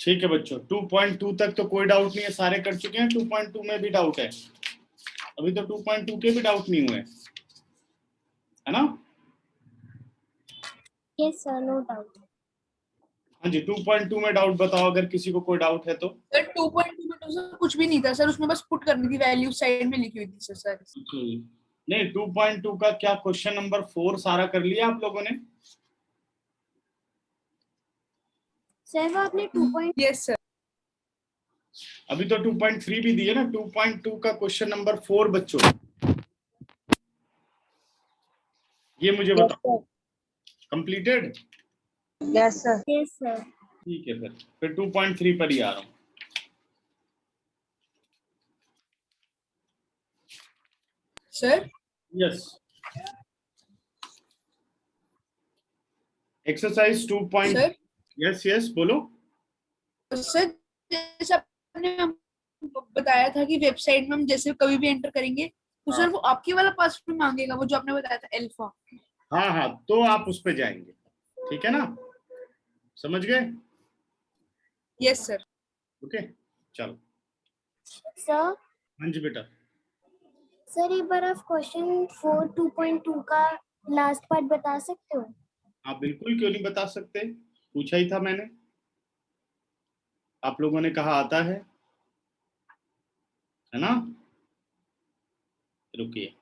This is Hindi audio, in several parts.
ठीक है बच्चों, 2.2 तक तो कोई डाउट नहीं है, सारे कर चुके हैं। 2.2 में भी डाउट है? अभी तो 2.2 के भी डाउट नहीं हुए, है ना? Yes sir, no doubt. हाँ जी, 2.2 में डाउट बताओ अगर किसी को कोई डाउट है तो। सर 2.2 में तो सर कुछ भी नहीं था सर, उसमें बस पुट करनी थी वैल्यू, साइड में लिखी हुई थी सर। नहीं, 2.2 का क्या क्वेश्चन नंबर 4 सारा कर लिया आप लोगों ने? सर वो आपने 2. Yes sir. अभी तो 2.3 भी दिए ना। 2.2 का क्वेश्चन नंबर 4 बच्चों, ये मुझे बताओ, completed? Yes sir. Yes sir. ठीक है, फिर 2.3 पर ही आ रहा हूं। Sir yes, exercise 2. Sir yes बोलो। सर जैसे आपने बताया था कि वेबसाइट में हम जैसे कभी भी एंटर करेंगे तो सर वो आपकी वाला पासवर्ड मांगेगा, वो जो आपने बताया था अल्फा। हाँ, तो आप उस पे जाएंगे, ठीक है ना? समझ गए? Yes sir. ओके, चलो। सर हाँ जी बेटा। सर एक बार आप क्वेश्चन 4 2.2 का लास्ट पार्ट बता सकते हो? आप बिल्कुल, क्यों नहीं बता सकते, पूछा ही था मैंने, आप लोगों ने कहा आता है ना? रुकिए,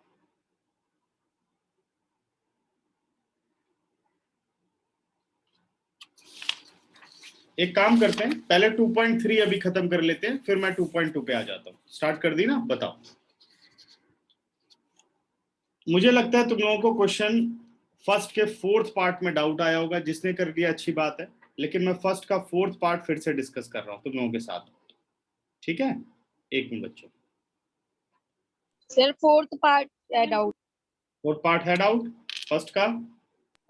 एक काम करते हैं, पहले 2.3 अभी खत्म कर लेते हैं, फिर मैं 2.2 पे आ जाता हूँ। स्टार्ट कर दी ना? बताओ। मुझे लगता है तुम लोगों को क्वेश्चन फर्स्ट के 4th पार्ट में डाउट आया होगा। जिसने कर दिया अच्छी बात है, लेकिन मैं फर्स्ट का 4th पार्ट फिर से डिस्कस कर रहा हूँ तुम लोगों के साथ, ठीक है? एक मिनट बच्चों। सर 4th पार्ट है डाउट। 4th पार्ट है डाउट फर्स्ट का,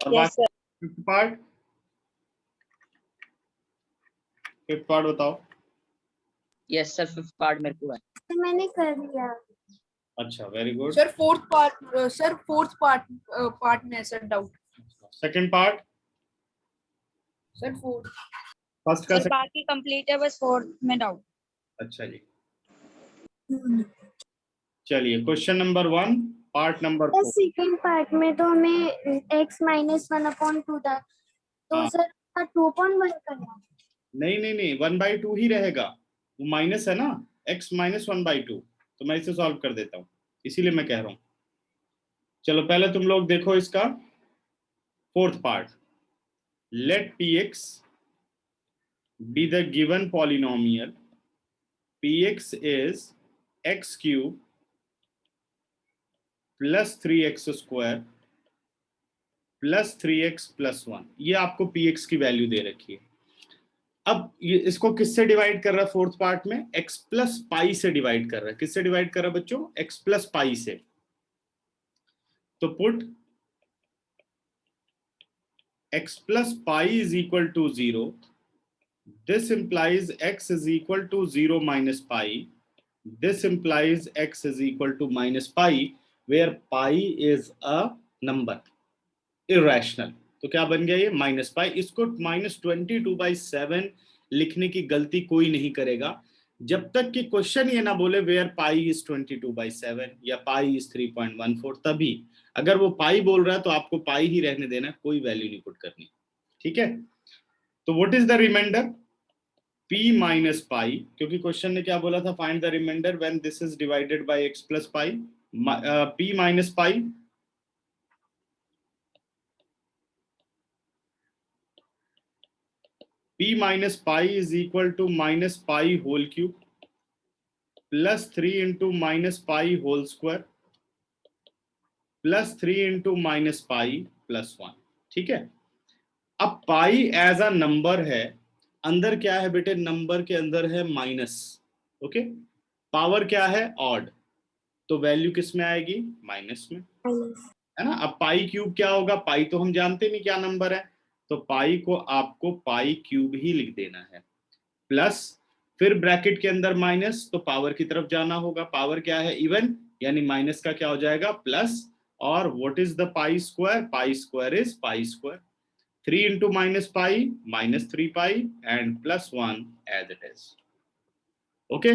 और यस सर। बाकी 5th पार्ट, 5th पार्ट बताओ। यस सर 5th पार्ट मेरे को है। मैंने कर लिया। अच्छा, very good. Sir fourth part में है sir doubt. Second part? Sir fourth. First का सर बाकी कंप्लीट है, बस 4th में डाउट। अच्छा जी, चलिए question number 1 part number 4। Second part में तो हमें x -1/2 था, तो हाँ। सर 2.1 करना। नहीं, 1/2 ही रहेगा, वो माइनस है ना, x -1/2, तो मैं इसे सॉल्व कर देता हूँ, इसीलिए मैं कह रहा हूँ। चलो पहले तुम लोग देखो इसका 4th part. Let px be the given polynomial, px is x³ plus 3x² plus 3x plus 1। ये आपको px की वैल्यू दे रखी है। अब ये इसको किससे डिवाइड कर रहा है 4th पार्ट में? x प्लस पाई से डिवाइड कर रहा है। किससे डिवाइड कर रहा है बच्चों? x प्लस पाई से। तो put x plus pi is equal to 0. This implies x is equal to 0 minus pi. This implies x is equal to minus pi, where pi is a number, irrational. तो क्या बन गया ये? Minus pi. इसको -22/7 लिखने की गलती कोई नहीं करेगा जब तक कि क्वेश्चन ये ना बोले वेयर पाई इज 22/7 या पाई इज 3.14। तभी अगर वो पाई बोल रहा है तो आपको पाई ही रहने देना, कोई वैल्यू नहीं पुट करनी, ठीक है? तो what is the remainder? p minus pi, क्योंकि क्वेश्चन ने क्या बोला था? Find the remainder when this is divided by x plus pi. p minus pi, p minus pi is equal to minus pi whole cube plus 3 into minus pi whole square plus 3 into minus pi plus 1, ठीक है? अब पाई एज अ नंबर है, अंदर क्या है बेटे? नंबर के अंदर है माइनस, ओके? पावर क्या है? ऑड, तो वैल्यू किस में आएगी? माइनस में, है ना? अब पाई क्यूब क्या होगा? पाई तो हम जानते नहीं क्या नंबर है, तो पाई को आपको पाई क्यूब ही लिख देना है, प्लस फिर ब्रैकेट के अंदर माइनस, तो पावर की तरफ जाना होगा। पावर क्या है? इवन, यानी माइनस का क्या हो जाएगा? प्लस। और what is the pi square? Pi square is pi square. 3 into minus pi, minus 3 pi and plus 1 as it is. Okay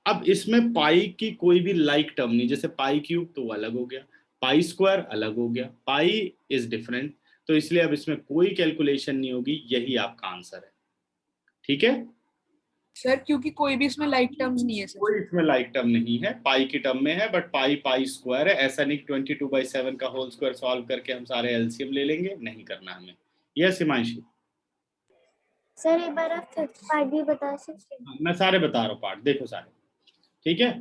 अब इसमें पाई की कोई भी लाइक टर्म नहीं, जैसे पाई क्यूब तो वो अलग हो गया, पाई स्क्वायर अलग हो गया, पाई इज डिफरेंट, तो इसलिए अब इसमें कोई कैलकुलेशन नहीं होगी, यही आपका आंसर है। ठीक है सर क्योंकि कोई भी इसमें लाइक टर्म्स नहीं है सर। कोई इसमें लाइक टर्म नहीं है, पाई की टर्म में है, बट पाई पाई स्क्वायर है, ऐसा नहीं 22/7 का होल स्क्वायर सॉल्व करके हम सारे एलसीएम ले लेंगे, नहीं करना हमें। यस हिमांशी, सर एक बार आप फिफ्थ पार्ट भी बता सकते हैं? मैं सारे बता रहा हूँ पार्ट, देखो सारे। ठीक है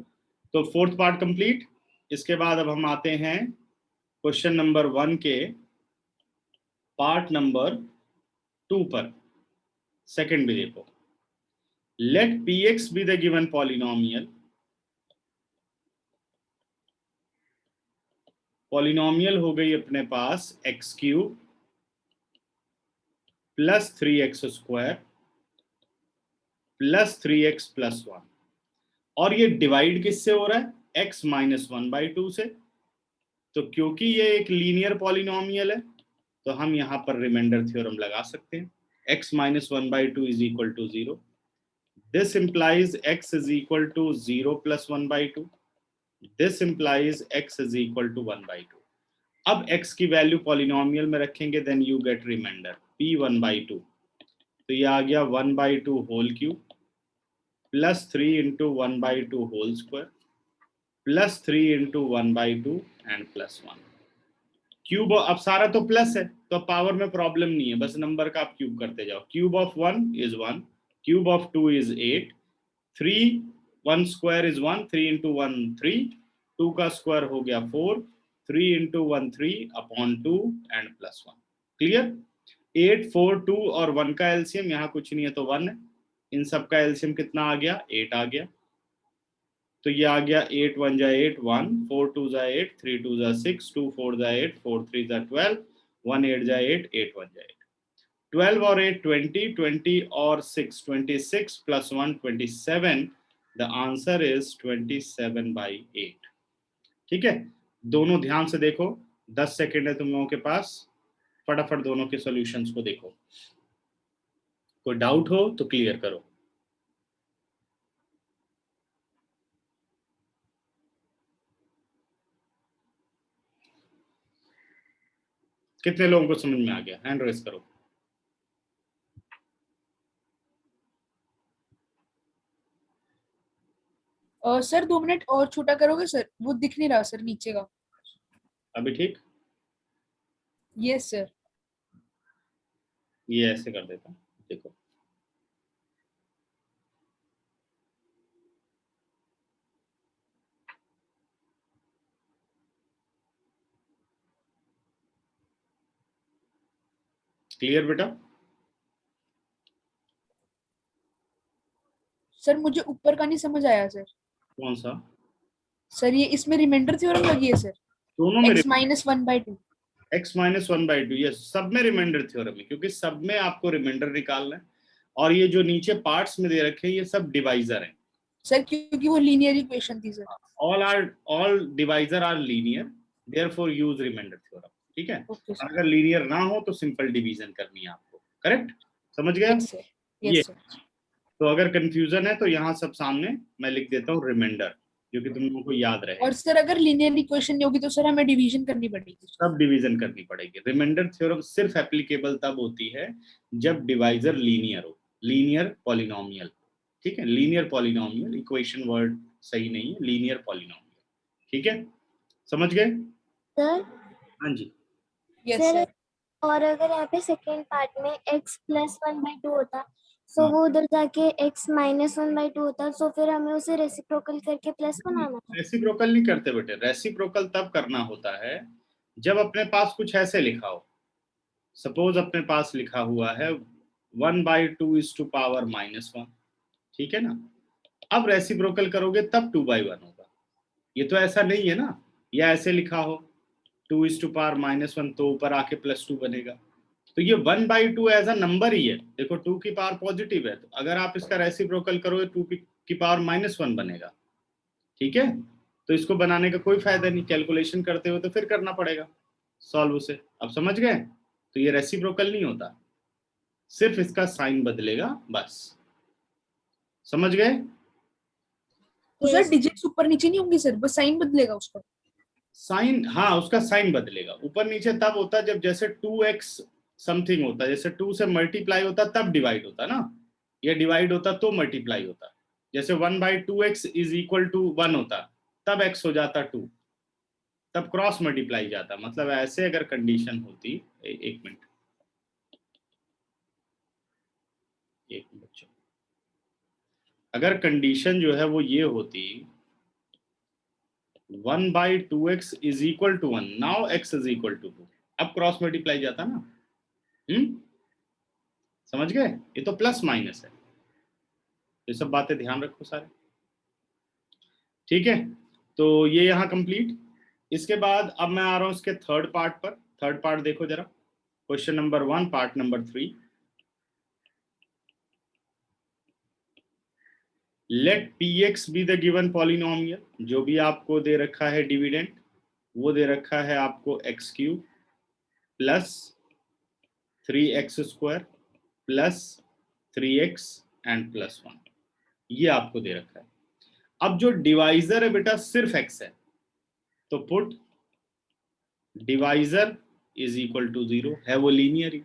तो फोर्थ पार्ट कंप्लीट। इसके बाद अब हम आते हैं क्वेश्चन नंबर 1 के पार्ट नंबर 2 पर। सेकंड भी देखो, let px be the given polynomial, polynomial हो गई अपने पास x cube plus 3x square plus 3x plus 1, और ये डिवाइड किससे हो रहा है, x माइनस 1/2 से। तो क्योंकि ये एक लीनियर पॉलिनोमियल है तो हम यहाँ पर रिमाइंडर थ्योरम लगा सकते हैं, x minus 1/2 is equal to 0, this implies x is equal to 0 plus 1/2, this implies x is equal to 1/2। अब x की वैल्यू पॉलिनोमियल में रखेंगे, then you get remainder p 1/2, तो ये आ गया 1/2 whole cube plus 3 into 1/2 whole square plus 3 into 1/2 and plus 1 cube. अब सारा तो प्लस है तो पावर में प्रॉब्लम नहीं है, बस नंबर का आप क्यूब करते जाओ। Cube of 1 is 1, cube of 2 is 8, 3 1 square is 1, 3 into 1 3, 2 का स्क्वायर हो गया 4, 3 into 1 3 upon 2 and plus 1। Clear? 8 4 2 और 1 का एलसीएम, यहाँ कुछ नहीं है तो 1 है, इन सब का एलसीएम कितना आ गया, 8 आ गया। तो ये आ गया 8 1 जा 8 1, 4 2 जा 8, 3 2 जा 6, 2 4 जा 8, 4 3 जा 12, 1 8 जा 8, 8 1 जा 8, 12 और 8 20, 20 और 6 26 प्लस 1 27, द आंसर इज 27/8। ठीक है दोनों ध्यान से देखो, 10 सेकेंड है तुम लोगों के पास, फटाफट दोनों के सॉल्यूशंस को देखो, कोई डाउट हो तो क्लियर करो। कितने लोगों को समझ में आ गया, हैंड रेस करो। सर 2 मिनट और छोटा करोगे सर, वो दिख नहीं रहा सर नीचे का। अभी ठीक, यस सर। ये ऐसे कर देता हूं, देखो क्लियर बेटा? सर मुझे ऊपर का नहीं समझ आया सर। कौन सा? सर ये इसमें रिमाइंडर थ्योरम लगी है सर, दोनों में x माइनस 1/2। x माइनस 1/2, ये सब में रिमाइंडर थ्योरम है, क्योंकि सब में आपको रिमाइंडर निकालना है, और ये जो नीचे पार्ट्स में दे रखे हैं ये सब डिवाइजर हैं सर क्योंकि वो लीनियर इक्वेशन थी sir. all divisor are linear, therefore use remainder theorem। ठीक है ओके सर। अगर लीनियर ना हो तो सिंपल डिवीजन करनी है आपको, करेक्ट? समझ गया? Yes sir. ये यस सर। तो अगर कंफ्यूजन है तो यहाँ सब सामने मैं लिख देता हूँ रिमाइंडर, जो कि तुम लोगों को याद रहे। और सर अगर लीनियर इक्वेशन नहीं होगी तो सर हमें डिवीजन करनी पड़ेगी। सब डिवीजन करनी पड़ेगी। रिमाइंडर थ्योरम सिर्फ एप्लीकेबल तब होती है जब डिवाइजर लीनियर हो, लीनियर पॉलिनोमियल। ठीक है लीनियर पॉलिनोमियल, इक्वेशन वर्ड सही नहीं है, लीनियर पॉलिनोमियल। ठीक है समझ गए? सर हाँ जी यस सर सर। और अगर यहाँ पे सेकेंड पार्ट में x प्लस 1/2 होता, सो हाँ। वो उधर जाके x माइनस 1/2 होता, सो फिर हमें उसे रेसिप्रोकल करके प्लस बनाना था। रेसिप्रोकल नहीं करते बेटे, रेसिप्रोकल तब करना होता है जब अपने पास कुछ ऐसे लिखा हो। सपोज अपने पास लिखा हुआ है 1/2 इज टू पावर -1, ठीक है ना? अब रेसिप्रोकल करोगे तब 2/1 होगा। ये तो ऐसा नहीं है ना, या ऐसे लिखा हो 2 इज टू पावर -1 तो ऊपर आके +2 बनेगा। तो ये 1/2 एज अ नंबर ही है। देखो 2 की पावर पॉजिटिव है, तो अगर आप इसका रेसिप्रोकल करोगे 2 की पावर -1 बनेगा। ठीक है तो इसको बनाने का कोई फायदा नहीं, कैलकुलेशन करते हो तो फिर करना पड़ेगा सॉल्व उसे। अब समझ गए? तो ये रेसिप्रोकल नहीं होता, सिर्फ इसका साइन बदलेगा बस। समझ गए? तो सर डिजिट्स ऊपर नीचे नहीं होंगे सर, बस साइन बदलेगा उसका। साइन, हाँ उसका साइन बदलेगा। ऊपर नीचे तब होता जब जैसे 2x समथिंग होता, जैसे 2 से मल्टीप्लाई होता तब डिवाइड होता ना, ये डिवाइड होता तो मल्टीप्लाई होता। जैसे 1/2x इज इक्वल टू 1 होता, तब x हो जाता 2, तब क्रॉस मल्टीप्लाई जाता। मतलब ऐसे अगर कंडीशन होती, एक मिनट, एक बच्चों, अगर कंडीशन जो है वो ये होती 1/2x is equal to 1, now x is equal to 2, अब क्रॉस मल्टीप्लाई जाता ना। समझ गए? ये तो प्लस माइनस है, ये सब बातें ध्यान रखो सारे। ठीक है, तो ये यहाँ कंप्लीट। इसके बाद अब मैं आ रहा हूं इसके थर्ड पार्ट पर। थर्ड पार्ट देखो जरा, question number 1 part number 3। Let px be the given polynomial. जो भी आपको दे रखा है डिविडेंड, वो दे रखा है आपको x³ plus 3x² plus 3x and plus 1, ये आपको दे रखा है। अब जो डिवाइजर है बेटा सिर्फ x है, तो put divisor is equal to 0, है वो लीनियर ही।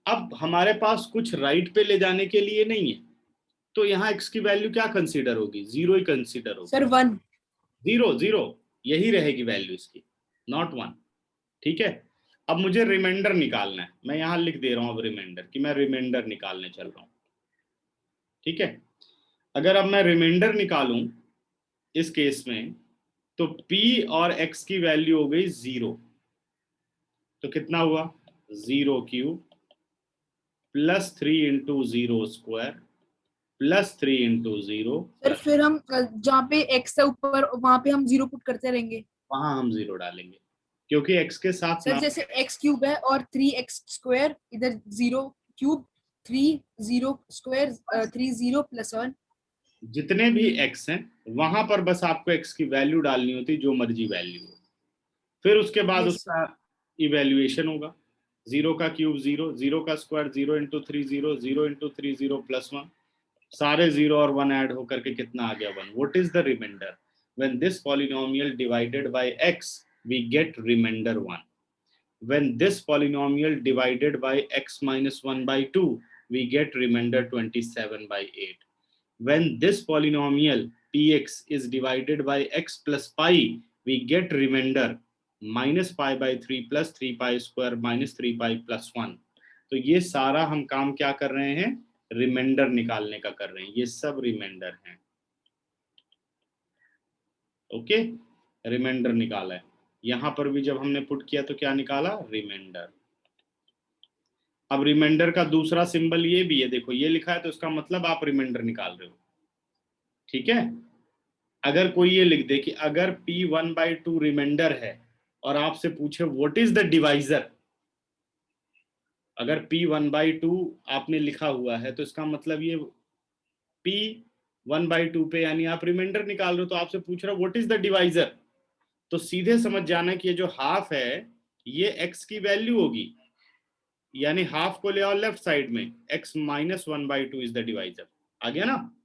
अब हमारे पास कुछ राइट पे ले जाने के लिए नहीं है, तो यहाँ x की वैल्यू क्या कंसीडर होगी? 0 ही कंसीडर होगी सर 1। 0 0 यही रहेगी वैल्यू इसकी, नॉट 1। ठीक है, अब मुझे रिमाइंडर निकालना है। मैं यहाँ लिख दे रहा हूँ अब रिमाइंडर, कि मैं रिमाइंडर निकालने चल रहा हूँ। ठीक है, अगर अब मैं रिमाइंडर निकालूं इस केस में, तो p और x की वैल्यू हो गई 0, तो कितना हुआ? 0³ plus 3 into 0² plus 3 into 0। Sir फिर हम जहाँ पे x है ऊपर, वहां पे हम 0 पुट करते रहेंगे। वहां हम 0 डालेंगे, क्योंकि x के साथ सर ना, जैसे x³ है और 3x², इधर 0³ 3 0² 3 0 प्लस 1। जितने भी x हैं वहां पर बस आपको x की वैल्यू डालनी होती, जो मर्जी वैल्यू हो। फिर उसके बाद Yes, उसका इवेल्युएशन होगा। 0 का क्यूब 0, 0 का स्क्वायर 0 इंटू 3 0, 0 इंटू 3 0 प्लस 1, सारे 0 और 1 ऐड होकर के कितना आ गया? 1। What is the remainder? When this polynomial divided by x we get remainder 1। When this polynomial divided by x minus 1/2, we get remainder 27/8. When this polynomial px is divided by x plus pi, we get remainder minus pi by 3 plus 3 pi square minus 3 pi plus 1. तो ये सारा हम काम क्या कर रहे हैं? रिमाइंडर निकालने का कर रहे हैं। ये सब रिमाइंडर हैं। ओके, रिमाइंडर निकाला है। यहां पर भी जब हमने पुट किया तो क्या निकाला? रिमाइंडर। अब रिमाइंडर का दूसरा सिंबल ये भी है, देखो ये लिखा है, तो इसका मतलब आप रिमाइंडर निकाल रहे हो। ठीक है, अगर कोई ये लिख दे कि अगर p 1/2 रिमाइंडर है और आपसे पूछे व्हाट इज द डिवाइजर, अगर p 1/2 आपने लिखा हुआ है तो इसका मतलब ये p 1/2 पे यानी आप रिमाइंडर निकाल रहे हो, तो आपसे पूछ रहा व्हाट इज द डिवाइजर, तो सीधे समझ जाना कि ये जो हाफ है ये x की वैल्यू होगी, यानी हाफ को ले आओ लेफ्ट साइड में, x minus 1/2 is the divisor. आ गया ना?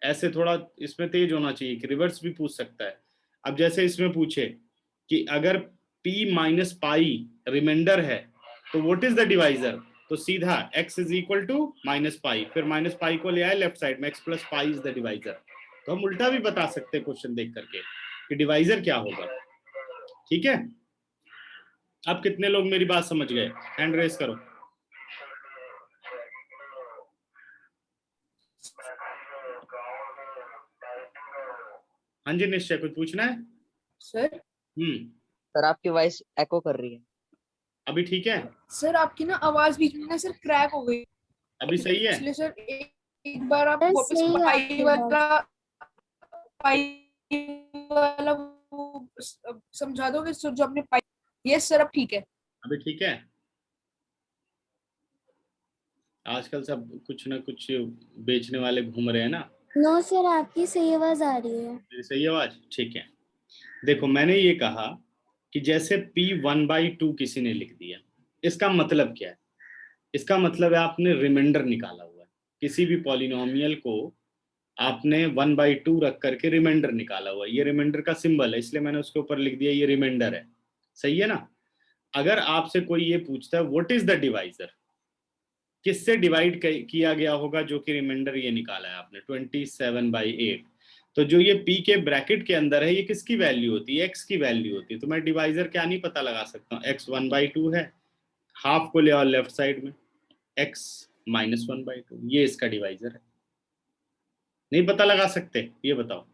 ऐसे थोड़ा इसमें तेज होना चाहिए कि रिवर्स भी पूछ सकता है। अब जैसे इसमें पूछे कि अगर p माइनस पाई रिमाइंडर है तो व्हाट इज द डिवाइजर, तो सीधा x is equal to minus pi, फिर माइनस पाई को ले आए लेफ्ट साइड में, x plus pi is the divisor. तो हम उल्टा भी बता सकते हैं क्वेश्चन देख करके कि डिवाइजर क्या होगा। ठीक है, अब कितने लोग मेरी बात समझ गए? हैंड रेस करो। हाँ जी निश्चय, कुछ पूछना है? सर सर आपकी वॉइस एको कर रही है। अभी ठीक है? सर आपकी ना आवाज बीच में ना सर क्रैक हो गई, अभी सही है? इसलिए सर एक बार आप सर, वापस सही है आपकी पाई वाला वो समझा दोगे सर जो आपने पाई। यस सर, अब ठीक है। अभी ठीक है? आजकल सब कुछ ना कुछ बेचने वाले घूम रहे हैं ना। नो सर, आपकी सही आवाज आ रही है। मेरी सही आवाज? ठीक है, देखो मैंने ये कहा कि जैसे p 1/2 किसी ने लिख दिया, इसका मतलब क्या है? इसका मतलब है आपने रिमाइंडर निकाला हुआ है, किसी भी पॉलिनोमियल को आपने 1/2 रख करके रिमाइंडर निकाला हुआ है। ये रिमाइंडर का सिंबल है, इसलिए मैंने उसके ऊपर लिख दिया ये रिमाइंडर है। सही है ना? अगर आपसे कोई ये पूछता है व्हाट इज द डिवाइजर, किससे डिवाइड किया गया होगा जो कि रिमाइंडर ये निकाला है आपने 27/8, तो जो ये p के ब्रैकेट के अंदर है ये किसकी वैल्यू होती है? x की वैल्यू होती है। तो मैं डिवाइजर क्या नहीं पता लगा सकता हूँ, x 1/2 है, हाफ को ले आओ लेफ्ट साइड में, x माइनस 1/2, ये इसका डिवाइजर है। नहीं पता लगा सकते? ये बताओ।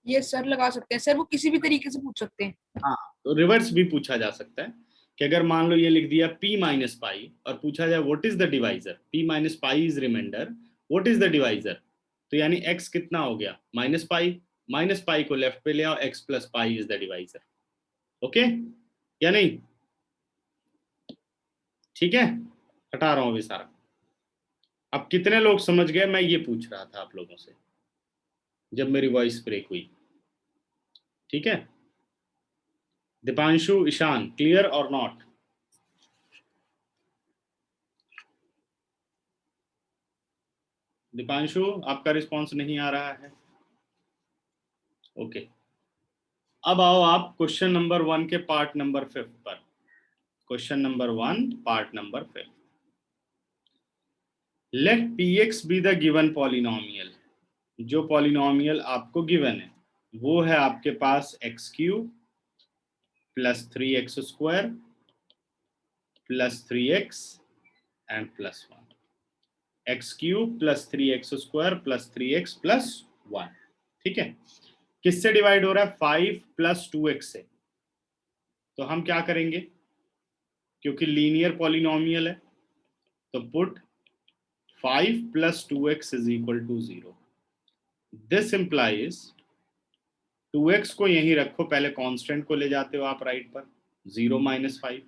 ये सर लगा सकते हैं सर, वो किसी भी तरीके से पूछ सकते हैं। हाँ, तो रिवर्स भी पूछा जा सकता है कि अगर मान लो ये लिख दिया p माइनस पाई और पूछा जाए what is the divisor, p minus pi is remainder, what is the divisor, तो यानी x कितना हो गया? माइनस पाई को लेफ्ट पे ले आओ, x plus pi is the divisor. Okay या नहीं? ठीक है, हटा रहा हूं अभी सारा। अब कितने लोग समझ गए? मैं ये पूछ रहा था आप लोगों से जब मेरी वॉइस ब्रेक हुई। ठीक है, दीपांशु, ईशान, क्लियर और नॉट? दीपांशु, आपका रिस्पॉन्स नहीं आ रहा है। ओके, अब आओ आप क्वेश्चन नंबर 1 के पार्ट नंबर 5 पर। Question number 1 part number 5। Let px be the given polynomial. जो पॉलिनोमियल आपको गिवन है वो है आपके पास x³ plus 3x² plus 3x and plus 1। x³ plus 3x² plus 3x plus 1। ठीक है, किससे डिवाइड हो रहा है? 5 प्लस 2x से। तो हम क्या करेंगे, क्योंकि लीनियर पॉलिनोमियल है, तो put 5 plus 2x is equal to 0। This implies 2x को यहीं रखो, पहले कांस्टेंट को ले जाते हो आप राइट पर, 0 minus 5।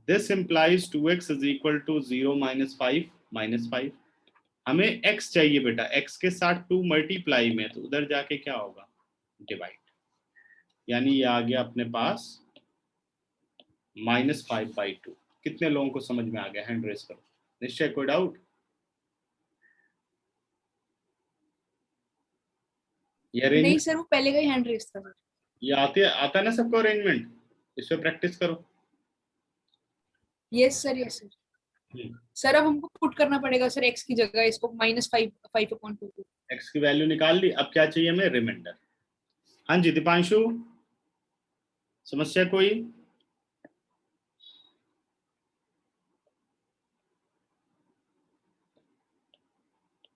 This implies 2x is equal to 0 minus 5 minus 5। हमें x चाहिए बेटा, x के साथ 2 मल्टीप्लाई में, तो उधर जाके क्या होगा? डिवाइड। यानी ये आ गया अपने पास -5/2। कितने लोगों को समझ में आ गया? हैंड रेस करो। निश्चय, कोई डाउट? ये नहीं अरेंजमेंट सर, वो पहले का ही हैंड रेस था सर। ये आता है ना सबको अरेंजमेंट? इस पे प्रैक्टिस करो। Yes sir, yes sir. Sir अब हमको पुट करना पड़ेगा सर x की जगह इसको -5/2। x की वैल्यू निकाल ली, अब क्या चाहिए हमें? रिमाइंडर। हाँ जी दीपांशु, समस्या कोई?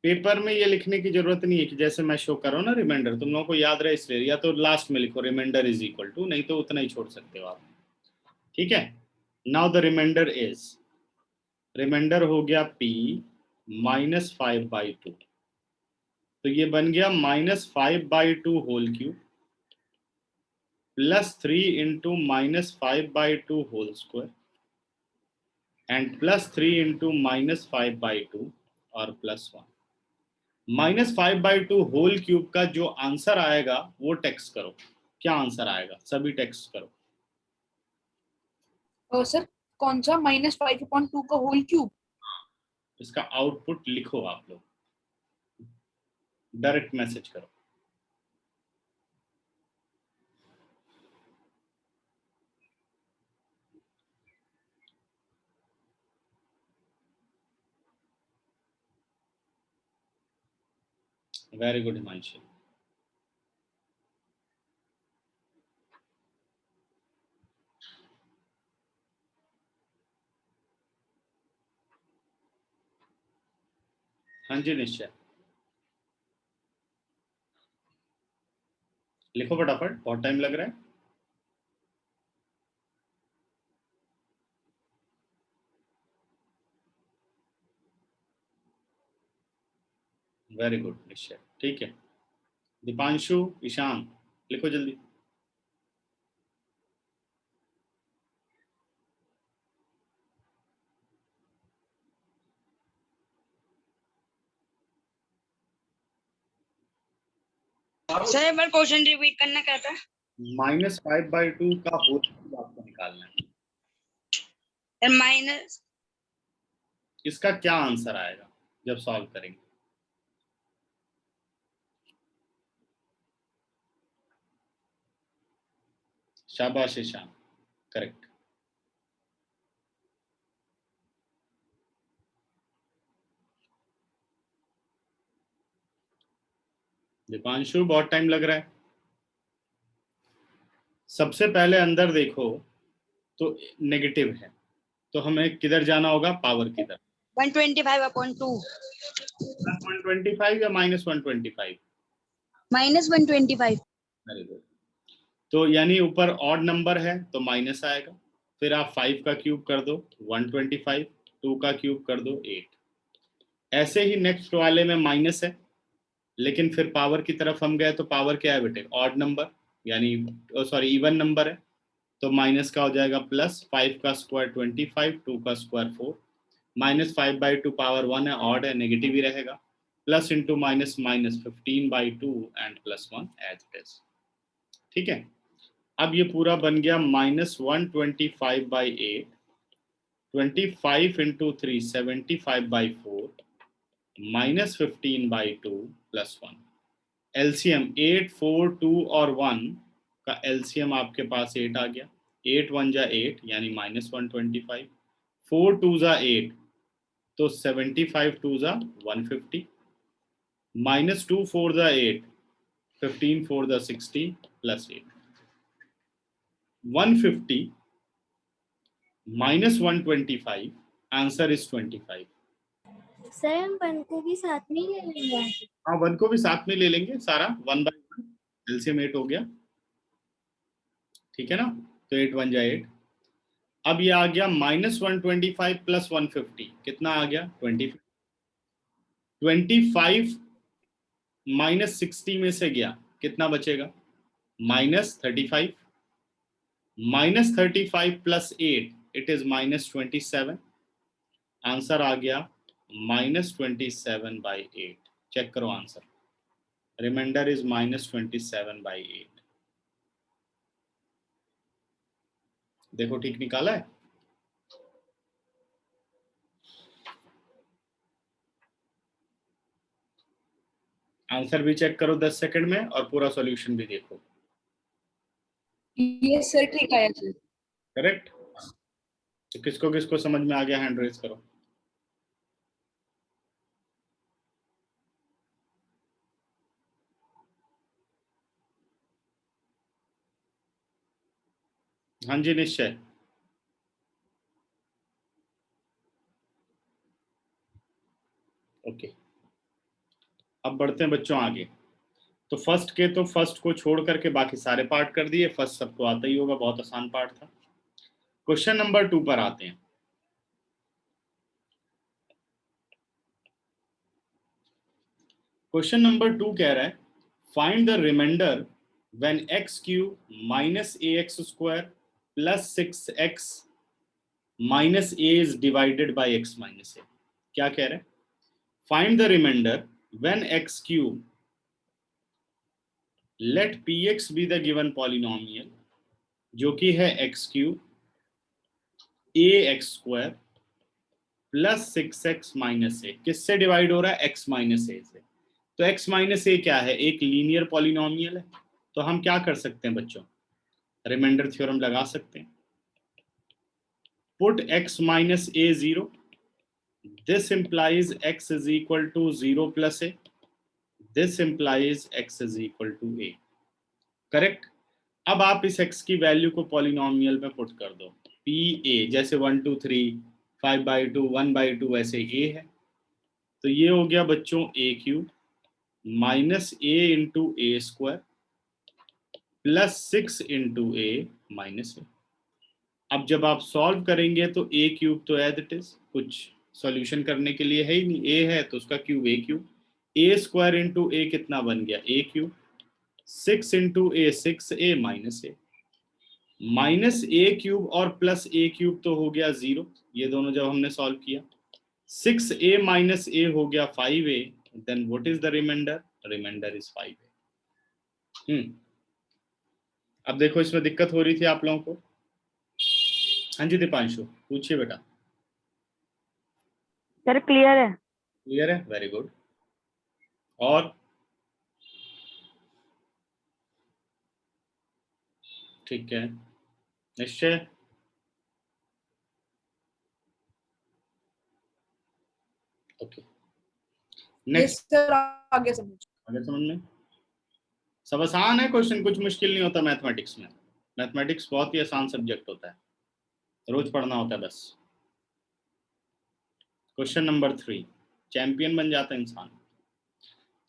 पेपर में ये लिखने की जरूरत नहीं है कि जैसे मैं शो कर रहा हूँ ना रिमाइंडर, तुम लोगों को याद रहे इसलिए, या तो लास्ट में लिखो रिमाइंडर इज इक्वल टू, नहीं तो उतना ही छोड़ सकते हो आप। ठीक है, now the remainder is, remainder हो गया p -5/2, तो ये बन गया -5/2 whole cube plus 3 into -5/2 whole square and plus 3 into -5/2 और प्लस 1। -5/2 होल क्यूब का जो आंसर आएगा वो टेक्स्ट करो। क्या आंसर आएगा? सभी टेक्स्ट करो। सर कौन सा -5/2 का होल क्यूब? इसका आउटपुट लिखो आप लोग, डायरेक्ट मैसेज करो। Very good Himanshu. हाँ जी निश्चय, लिखो फटाफट, बहुत टाइम लग रहा है। वेरी गुड निश्चय, ठीक है। दीपांशु, ईशान, लिखो जल्दी। सर एक बार क्वेश्चन रिपीट करना क्या था? -5/2 का होल क्यूब आपको निकालना है। माइनस इसका क्या आंसर आएगा जब सॉल्व करेंगे? शाबाश ईशान, करेक्ट। दीपांशु बहुत टाइम लग रहा है। सबसे पहले अंदर देखो तो नेगेटिव है, तो हमें किधर जाना होगा? पावर की तरफ। 125/2 +125 या -125? -125 वेरी गुड। तो यानी ऊपर ऑड नंबर है तो माइनस आएगा, फिर आप 5 का क्यूब कर दो 125, 2 का क्यूब कर दो 8। ऐसे ही नेक्स्ट वाले में माइनस है, लेकिन फिर पावर की तरफ हम गए तो पावर क्या है बेटे? ऑड नंबर, यानी सॉरी इवन नंबर है, तो माइनस का हो जाएगा प्लस। 5 का स्क्वायर 25, 2 का स्क्वायर 4, -5/2 पावर 1 है, ऑड है, नेगेटिव ही रहेगा, plus into minus minus 15/2 and +1 as it is. ठीक है, अब ये पूरा बन गया -125/8, 25 इंटू 3 75/4, -15/2 +1। एलसीएम 8, 4, 2 और 1 का एलसीएम आपके पास 8 आ गया। 8 1 जा 8 यानी -125, 4 2 जा 8 तो 75 2 जा 150, -2 4 जा 8, 15 4 जा 60 +8, 150 -125, आंसर इज 25। सर हम 1 को भी साथ में ही ले लेंगे। हाँ 1 को भी साथ में ले लेंगे, सारा 1/1, एलसीएम 8 हो गया। ठीक है ना, तो 8 1 जा 8। अब ये आ गया -125 + 150, कितना आ गया? 25। 25 -60 में से गया, कितना बचेगा? -35, -35 + 8 इट इज -27। आंसर आ गया -27/8। चेक करो आंसर, रिमाइंडर इज -27/8। देखो ठीक निकाला है। आंसर भी चेक करो 10 सेकंड में और पूरा सॉल्यूशन भी देखो। ये सर ठीक आया सर। करेक्ट। तो किसको किसको समझ में आ गया हैंड रेज करो। हाँ जी निश्चय। ओके, अब बढ़ते हैं बच्चों आगे। तो फर्स्ट को छोड़ करके बाकी सारे पार्ट कर दिए। फर्स्ट सबको आता ही होगा, बहुत आसान पार्ट था। क्वेश्चन नंबर 2 पर आते हैं। क्वेश्चन नंबर 2 कह रहा है find the remainder when x³ -ax² + 6x - a is divided by x - a। क्या कह रहे हैं? Find the remainder when x³ let px be the given polynomial, जो कि है x³ ax² + 6x - a। किससे डिवाइड हो रहा है? x - a से। तो x - a क्या है? एक लीनियर पॉलिनोमियल है। तो हम क्या कर सकते हैं बच्चों? रिमाइंडर थ्योरम लगा सकते हैं। Put x - a 0, this implies x is equal to 0 + a, this implies x is equal to a। Correct. अब आप इस x की वैल्यू को पॉलिनोमियल में पुट कर दो। p a जैसे 1 2 3 5/2 1/2 ऐसे a है, तो ये हो गया बच्चों a³ -a × a² + 6 × a - a। अब जब आप सॉल्व करेंगे तो a³ तो एज इट इज, कुछ सॉल्यूशन करने के लिए है ही नहीं। a है तो उसका क्यूब a³ a² × a कितना बन गया? a³। 6 × a 6a - a -a³ और प्लस a³ तो हो गया 0। ये दोनों जब हमने सॉल्व किया 6a - a हो गया 5a। Then what is the remainder? Remainder is 5a। अब देखो इसमें दिक्कत हो रही थी आप लोगों को। हाँ जी दीपांशु, पूछिए बेटा। सर क्लियर है। क्लियर है, वेरी गुड। और ठीक है, निश्चय। Okay, yes next. सर, आगे समझ। आगे समझ में सब आसान है, क्वेश्चन कुछ मुश्किल नहीं होता मैथमेटिक्स में। मैथमेटिक्स बहुत ही आसान सब्जेक्ट होता है, रोज पढ़ना होता है बस। क्वेश्चन नंबर 3, चैंपियन बन जाता है इंसान।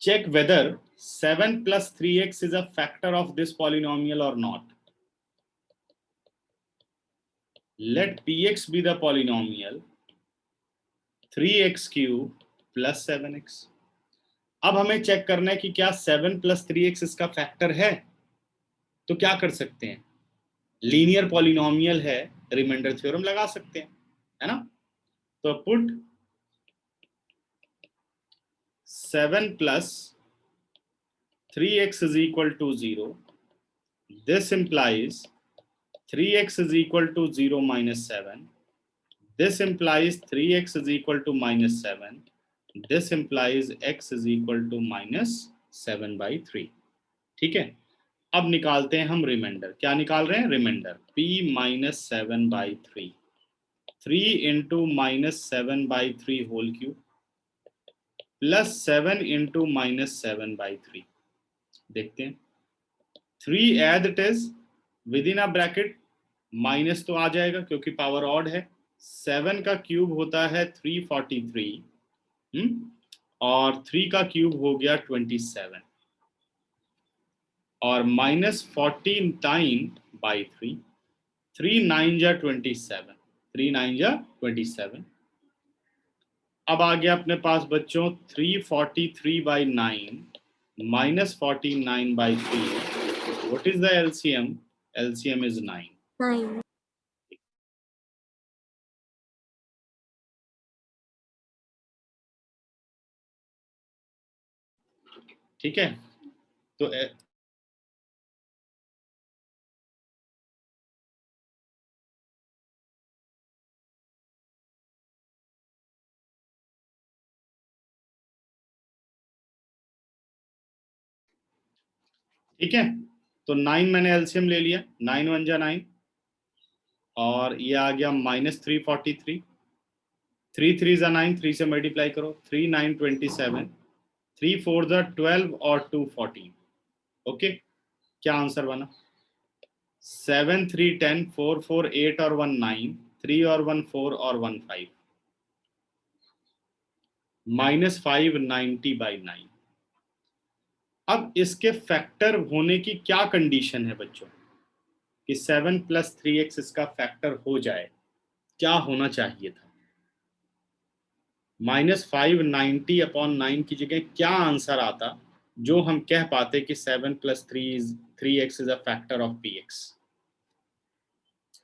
Check whether 7 plus 3x is a factor of this polynomial or not. Let px be the polynomial 3x cube plus 7x. अब हमें चेक करना है कि क्या 7 plus 3x इसका फैक्टर है। तो क्या कर सकते हैं, लीनियर पॉलिनोमियल है, रिमाइंडर थ्योरम लगा सकते हैं, है ना। तो put 7 plus 3x is equal to 0. This implies 3x is equal to 0 minus 7. This implies 3x is equal to minus 7. This implies x is equal to minus 7 by 3. ठीक है, अब निकालते हैं हम रिमाइंडर। क्या निकाल रहे हैं, reminder p minus 7 by 3, 3 into minus 7 by 3 whole cube plus 7 into minus 7 by 3। देखते हैं, 3 as it is within a bracket, minus तो आ जाएगा क्योंकि पावर ऑड है। 7 का क्यूब होता है 343, और 3 का क्यूब हो गया 27, और माइनस 49 बाई 3, 3 9 जा 27, 3 9 जा 27। अब आ गया अपने पास बच्चों 343 by 9 minus 49 by 3। What is the LCM, LCM is 9। 9। ठीक है, तो ठीक है, तो 9 मैंने एलसीएम ले लिया, 9 1 जा 9, और ये आ गया माइनस 343, 3 3 जा 9, 3 से मल्टीप्लाई करो, 3 9 27, 3 4 जा 12 और 2 14। ओके, क्या आंसर बना, 7 3 10, 4 4 8 और 1 9, 3 और 1 4 और 1 5, माइनस 590 बाई 9। अब इसके फैक्टर होने की क्या कंडीशन है बच्चों, कि 7 plus 3x इसका फैक्टर हो जाए, क्या होना चाहिए था। माइनस 590 अपॉन 9 की जगह क्या आंसर आता जो हम कह पाते कि 7 plus 3x is a factor of px।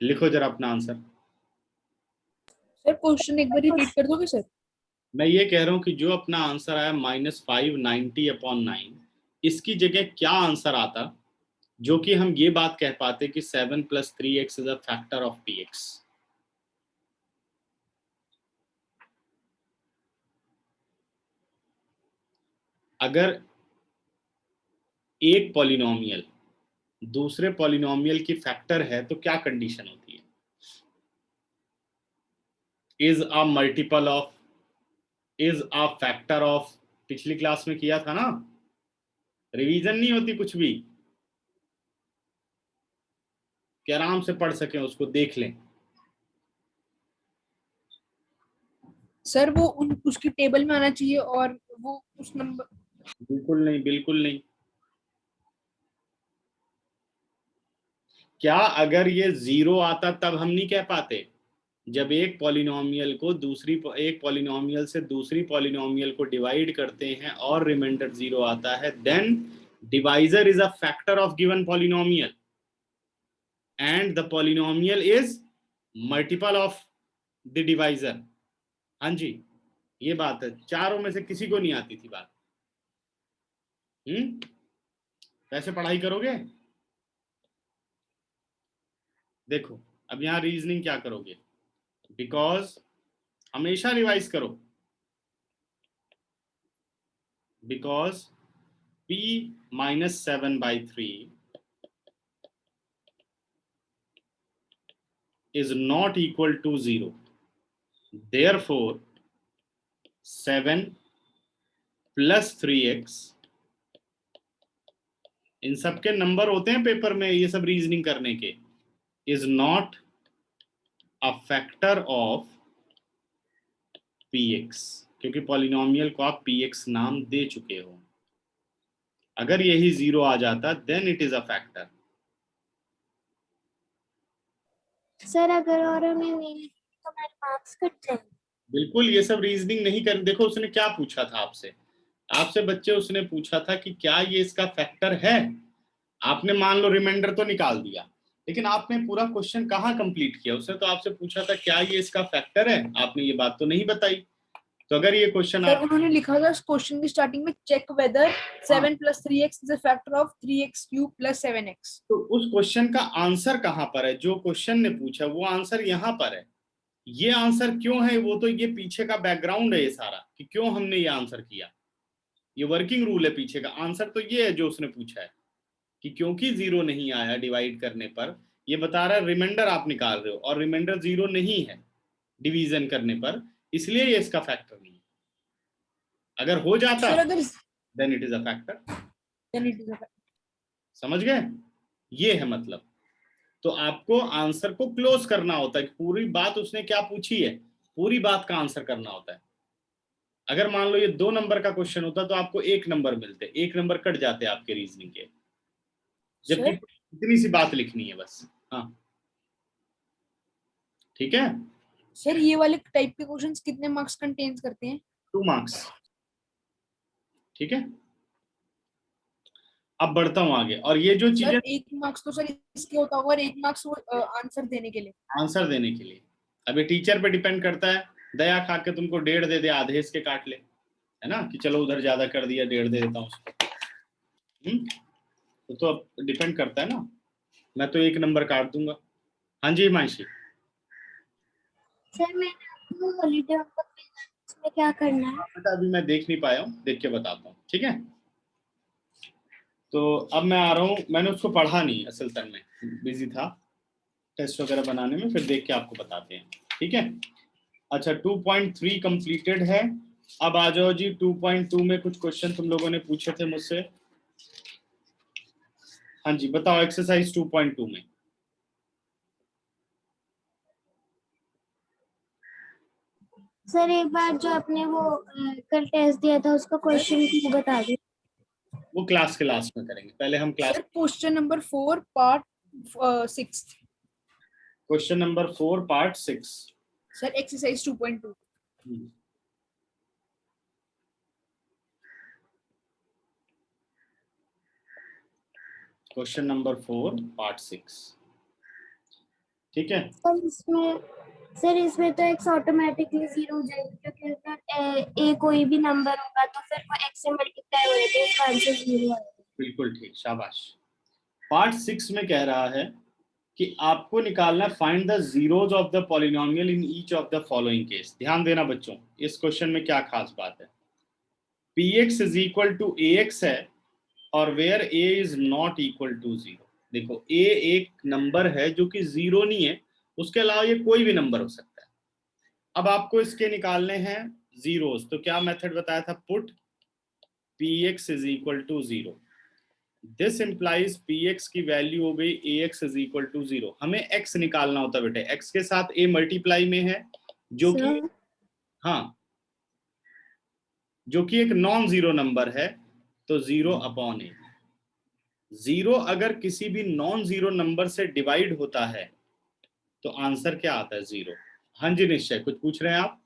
लिखो जरा अपना आंसर। सर क्वेश्चन एक बार रिपीट कर दोगे सर? मैं ये कह रहा हूं कि जो अपना आंसर आया माइनस 590 अपॉन 9, इसकी जगह क्या आंसर आता जो कि हम ये बात कह पाते कि 7 plus 3x is a factor of px। अगर एक पॉलिनोमियल दूसरे पॉलिनोमियल की फैक्टर है तो क्या कंडीशन होती है, is a multiple of, is a factor of. पिछली क्लास में किया था ना, रिवीजन नहीं होती कुछ भी, कि आराम से पढ़ सकें, उसको देख लें। सर वो उसकी टेबल में आना चाहिए और वो उस नंबर। बिल्कुल नहीं, बिल्कुल नहीं। क्या अगर ये 0 आता तब हम नहीं कह पाते, जब एक पॉलिनोमियल को एक पॉलिनोमियल से दूसरी पॉलिनोमियल को डिवाइड करते हैं और रिमाइंडर 0 आता है, then divisor is a factor of given polynomial and the polynomial is multiple of the divisor. हाँ जी, ये बात है, चारों में से किसी को नहीं आती थी बात। कैसे पढ़ाई करोगे, देखो अब यहाँ रीजनिंग क्या करोगे, बिकॉज हमेशा रिवाइज करो, because p minus 7/3 is not equal to 0. Therefore, 7 plus 3x, इन सब के नंबर होते हैं पेपर में ये सब रीजनिंग करने के, is not a factor of px, क्योंकि पॉलिनोमियल को आप px नाम दे चुके हो। अगर यही 0 आ जाता then it is a factor. Sir अगर और हमें नहीं तो हमारे मार्क्स कट जाएंगे। बिल्कुल, ये सब रीजनिंग नहीं कर, देखो उसने क्या पूछा था आपसे बच्चे उसने पूछा था कि क्या ये इसका फैक्टर है। आपने मान लो रिमाइंडर तो निकाल दिया, लेकिन आपने पूरा क्वेश्चन कहाँ कंप्लीट किया। उसने तो आपसे पूछा था क्या ये इसका फैक्टर है, आपने ये बात तो नहीं बताई। तो अगर ये क्वेश्चन सर आप, उन्होंने लिखा था क्वेश्चन की स्टार्टिंग में, check whether 7 plus 3x is a factor of 3x cube plus 7x। तो उस क्वेश्चन का आंसर कहाँ पर है, जो क्वेश्चन ने पूछा वो आंसर यहाँ पर है। ये आंसर क्यों है, वो तो ये पीछे का बैकग्राउंड है ये सारा, कि क्यों हमने ये आंसर किया। ये वर्किंग रूल है पीछे का। आंसर तो ये है जो उसने पूछा है कि क्योंकि 0 नहीं आया डिवाइड करने पर, ये बता रहा है रिमाइंडर आप निकाल रहे हो और रिमाइंडर 0 नहीं है डिवीजन करने पर, इसलिए ये इसका फैक्टर नहीं है। अगर हो जाता सर अगर then it is a factor. then it is a factor। समझ गए, ये है मतलब। तो आपको आंसर को क्लोज करना होता है, पूरी बात उसने क्या पूछी है, पूरी बात का आंसर करना होता है। अगर मान लो ये 2 नंबर का क्वेश्चन होता तो आपको 1 नंबर मिलते, 1 नंबर कट जाते आपके रीजनिंग के, जबकि इतनी सी बात लिखनी है बस। हाँ ठीक है। सर ये वाले टाइप के क्वेश्चंस कितने मार्क्स कंटेन करते हैं? 2 मार्क्स। ठीक है, अब बढ़ता हूं आगे। और ये जो चीजें, सर 1 मार्क्स तो सर इसके होता होगा और 1 मार्क्स वो आंसर देने के लिए। आंसर देने के लिए अब ये टीचर पे डिपेंड करता है। दया खा के तुमको 1.5 दे दे, आधे इसके काट ले, है ना, कि चलो उधर ज्यादा कर दिया 1.5 दे देता हूँ उसको। तो अब डिपेंड करता है ना, मैं तो 1 नंबर काट दूंगा। हाँ जी हिमांशी। सर मैंने आपको हॉलीडे होमवर्क भेजा है, इसमें क्या करना है? बेटा अभी मैं देख नहीं पाया हूँ, देख के बताता हूँ, ठीक है। तो अब मैं आ रहा हूँ, मैंने उसको पढ़ा नहीं असल में, बिजी था टेस्ट वगैरह बनाने में, फिर देख के आपको बताते हैं, ठीक है। अच्छा 2.3 कंप्लीटेड है। अब आ जाओ जी 2.2 में कुछ क्वेश्चन तुम लोगों ने पूछे थे मुझसे। हाँ जी बताओ, एक्सरसाइज 2.2 में। सर एक बार जो आपने वो कल टेस्ट दिया था उसका क्वेश्चन भी बता दीजिए। वो क्लास के लास्ट में करेंगे, पहले हम class. Sir question number 4 part 6। Question number 4 part 6। Sir exercise 2.2। Question number 4 part 6, ठीक है। सर इसमें तो एक्स ऑटोमेटिकली 0 हो जाएगी, क्योंकि अगर ए कोई भी नंबर होगा तो फिर वो एक्स से मल्टीप्लाई हो जाएगा, इसका आंसर 0 आएगा। बिल्कुल ठीक, शाबाश। पार्ट 6 में कह रहा है कि आपको निकालना find the zeros of the polynomial in each of the following case. ध्यान देना बच्चों, इस क्वेश्चन में क्या खास बात है। px is equal to ax है और where a is not equal to 0। देखो a एक नंबर है जो कि 0 नहीं है, उसके अलावा ये कोई भी नंबर हो सकता है। अब आपको इसके निकालने हैं जीरोस, तो क्या मेथड बताया था, put px is equal to 0। This implies px की वैल्यू हो गई ax इज इक्वल टू 0। हमें x निकालना होता है बेटे, x के साथ a मल्टीप्लाई में है जो कि, हाँ, जो कि एक नॉन जीरो नंबर है, तो 0 अपॉन a। 0 अगर किसी भी नॉन जीरो नंबर से डिवाइड होता है तो आंसर क्या आता है, 0। हाँ जी निश्चय, कुछ पूछ रहे हैं आप?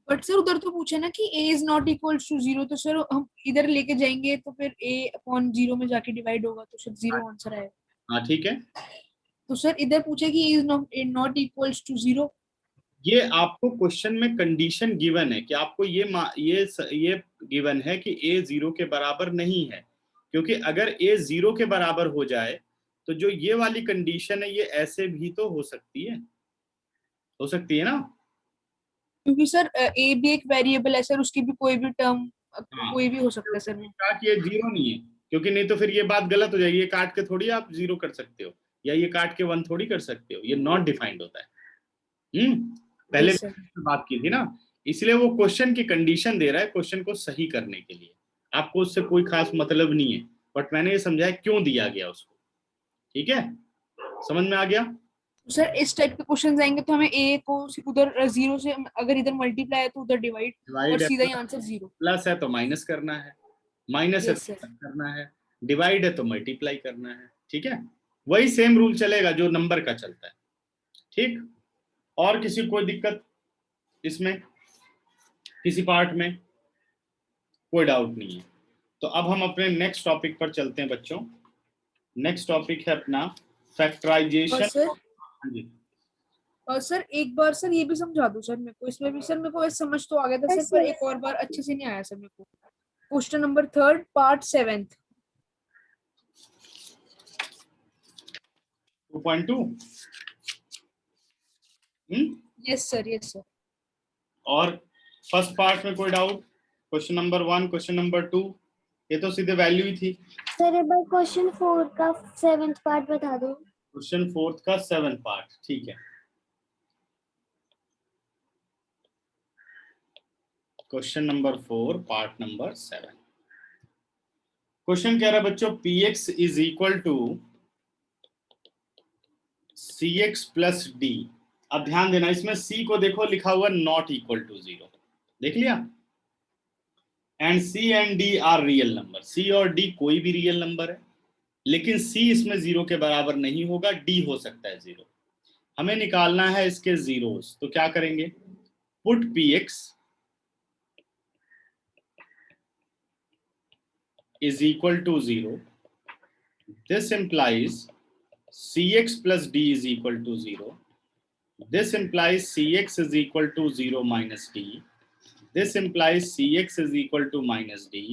बट सर उधर तो पूछा ना कि a is not equal to 0, तो सर हम इधर लेके जाएंगे तो फिर a अपॉन 0 में जाके डिवाइड होगा तो सर 0 आंसर आएगा। हाँ ठीक है। तो सर इधर पूछे कि a is not equal to 0। ये आपको क्वेश्चन में कंडीशन गिवन है कि आपको ये गिवन है कि a 0 के बराबर नहीं है, क्योंकि अगर a 0 के बराबर हो जाए तो जो ये वाली कंडीशन है ये ऐसे भी तो हो सकती है ना। क्योंकि सर ए भी एक वेरिएबल है सर, उसकी भी कोई भी टर्म हाँ, कोई भी हो सकता है सर। कहा कि ये 0 नहीं है, क्योंकि नहीं तो फिर ये बात गलत हो जाएगी। ये काट के थोड़ी आप 0 कर सकते हो, या ये काट के 1 थोड़ी कर सकते हो, ये नॉट डिफाइंड होता है। पहले Yes, sir. बात की थी ना, इसलिए वो क्वेश्चन की कंडीशन दे रहा है क्वेश्चन को सही करने के लिए, आपको उससे कोई खास मतलब नहीं है, बट मैंने ये समझाया क्यों दिया गया उसको। ठीक है, समझ में आ गया। सर इस टाइप के क्वेश्चन आएंगे तो हमें ए को उधर 0 से, अगर इधर मल्टीप्लाई है तो उधर डिवाइड, और डिवाइड है, सीधा ही आंसर 0। प्लस है तो माइनस करना है, माइनस है Yes, तो sir. प्लस करना है, डिवाइड है तो मल्टीप्लाई करना है। ठीक है, वही सेम रूल चलेगा जो नंबर का चलता है। ठीक, और किसी को दिक्कत इसमें, किसी पार्ट में कोई डाउट नहीं है। तो अब हम अपने नेक्स्ट टॉपिक पर चलते हैं बच्चों। नेक्स्ट टॉपिक है अपना और फैक्टराइजेशन। सर, हाँ जी, और सर एक बार सर ये भी समझा दो सर मेरे को, इसमें भी सर मेरे को वैसे समझ तो आ गया था सर, Yes, पर sir. एक और बार अच्छे से नहीं आया सर मेरे को। Question number 3 part 7। 2.2। Yes sir, yes sir. और फर्स्ट पार्ट में कोई doubt? Question number 1, question number 2, ये तो सीधे वैल्यू ही थी। सर एक बार क्वेश्चन 4 का 7th पार्ट बता दो। क्वेश्चन 4 का 7 पार्ट, ठीक है। Question number 4 part number 7। Question कह रहा है बच्चों, px is equal to cx plus D. अब ध्यान देना, इसमें c को देखो लिखा हुआ नॉट इक्वल टू 0, देख लिया। And c and d are real number, c और d कोई भी रियल नंबर है, लेकिन c इसमें 0 के बराबर नहीं होगा, d हो सकता है 0। हमें निकालना है इसके जीरोस, तो क्या करेंगे? Put px is equal to 0. This implies cx plus d is equal to 0. This implies cx is equal to 0 minus d. This implies cx is equal to minus d.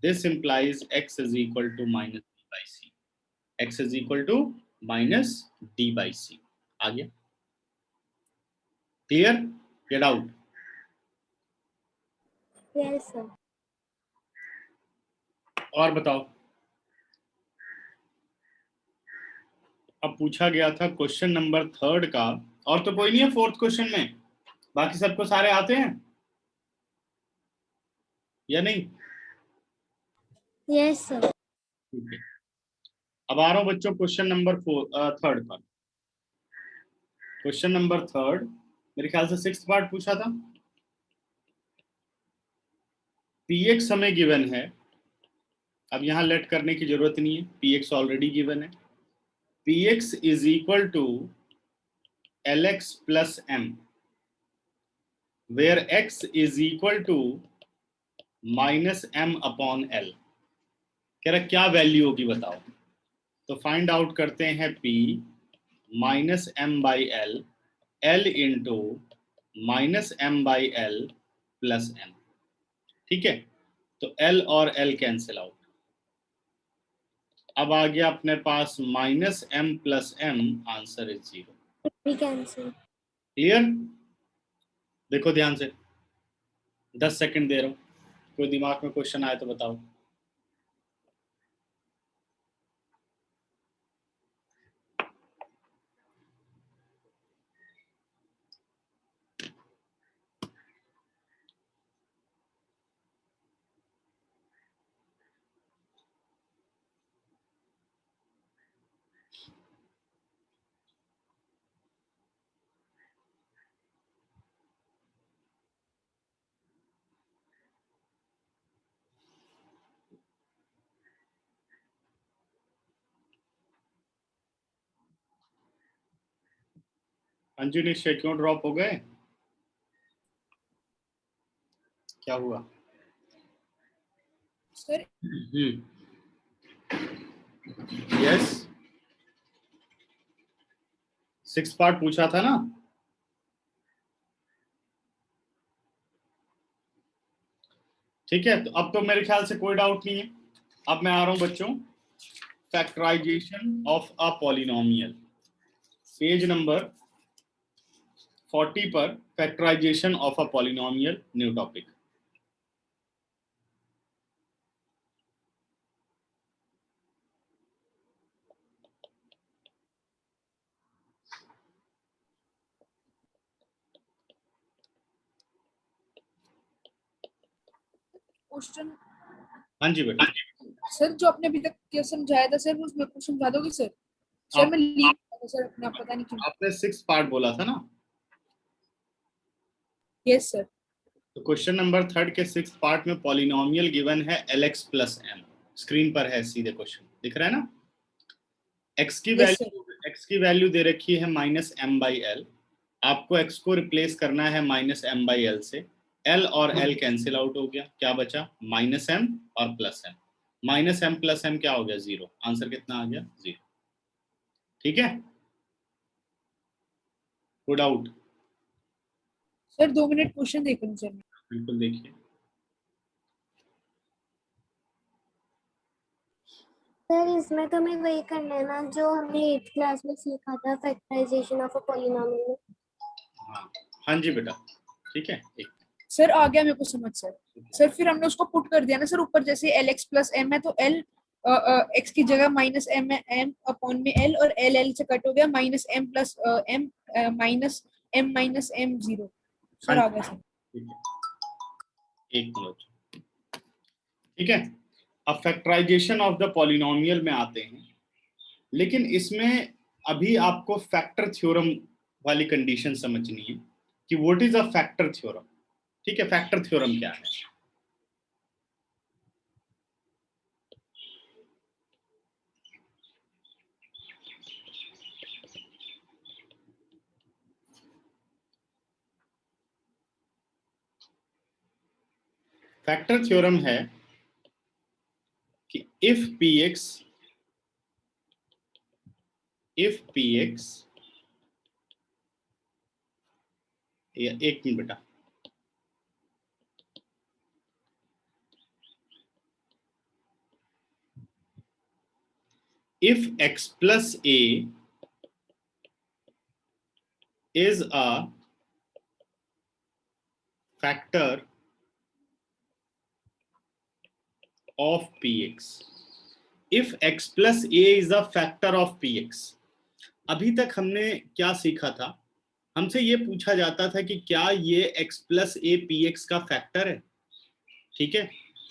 This implies x is equal to minus d by c. X is equal to minus d by c. आ गया? Clear? Get out. Yes, sir. और बताओ। अब पूछा गया था क्वेश्चन नंबर 3 का, और तो कोई नहीं है 4th क्वेश्चन में, बाकी सबको सारे आते हैं या नहीं? Yes, sir. ठीक है, अब आ रहा हूं बच्चों क्वेश्चन नंबर 3 पर। क्वेश्चन नंबर 3 मेरे ख्याल से 6th पार्ट पूछा था। px हमें गिवन है, अब यहां लेट करने की जरूरत नहीं है, px ऑलरेडी गिवन है। px is equal to lx प्लस m, where x is equal to minus m upon l। कह रहा क्या वैल्यू होगी बताओ। तो फाइंड आउट करते हैं p minus m by l, l into minus m by l plus m। ठीक है, तो l और l कैंसिल आउट। अब आ गया अपने पास minus m plus m, answer is 0। We cancel. Clear? देखो ध्यान से, 10 सेकंड दे रहा हूं, कोई दिमाग में क्वेश्चन आए तो बताओ। अंजू निश्चय क्यों ड्रॉप हो गए? क्या हुआ? सर यस, 6 पार्ट पूछा था ना। ठीक है, तो अब तो मेरे ख्याल से कोई डाउट नहीं है। अब मैं आ रहा हूं बच्चों factorization of a polynomial. Page number 40 पर factorization of a polynomial, new topic. Question हाँ जी बेटा, सर जो आपने अभी तक क्या समझाया था सर, वो मेरे को समझा दोगे सर? सर मैं लीव था सर अपना, पता नहीं क्यों। आपने 6 पार्ट बोला था ना, यस सर। तो क्वेश्चन नंबर 3 के 6 पार्ट में पॉलिनोमियल गिवन है lx प्लस m, स्क्रीन पर है सीधे क्वेश्चन दिख रहा है ना। x की वैल्यू दे रखी है -m/l, आपको x को रिप्लेस करना है -m/l से, l और l कैंसिल आउट हो गया, क्या बचा -m और +m, -m + m क्या हो गया 0, आंसर कितना आ गया 0। ठीक है, good out, sir 2 minute question देख लूं सर मैं। बिल्कुल देखिए। सर इसमें तो हमें वही करना है ना जो हमने 8th क्लास में सीखा था, फैक्टराइजेशन ऑफ अ पॉलिनोमियल। हाँ हाँ जी बेटा, ठीक है, एक सर आ गया मेरे को समझ सर। सर फिर हमने उसको पुट कर दिया ना सर ऊपर, जैसे lx + m है तो l x की जगह -m है, m अपॉन में l, और l से कट हो गया -m + m -m - m 0। Sir आ गया सर। ठीक है, एक मिनट, ठीक है। अब फैक्टराइजेशन ऑफ द पॉलिनोमियल में आते हैं, लेकिन इसमें अभी आपको फैक्टर थ्योरम वाली कंडीशन समझनी है कि what is a factor theorem. ठीक है, फैक्टर थ्योरम क्या है। फैक्टर थ्योरम है कि इफ px, एक मिनट बेटा, if x plus a is a factor of px, if x plus a is a factor of px, अभी तक हमने क्या सीखा था, हमसे ये पूछा जाता था कि क्या ये x plus a px का फैक्टर है। ठीक है,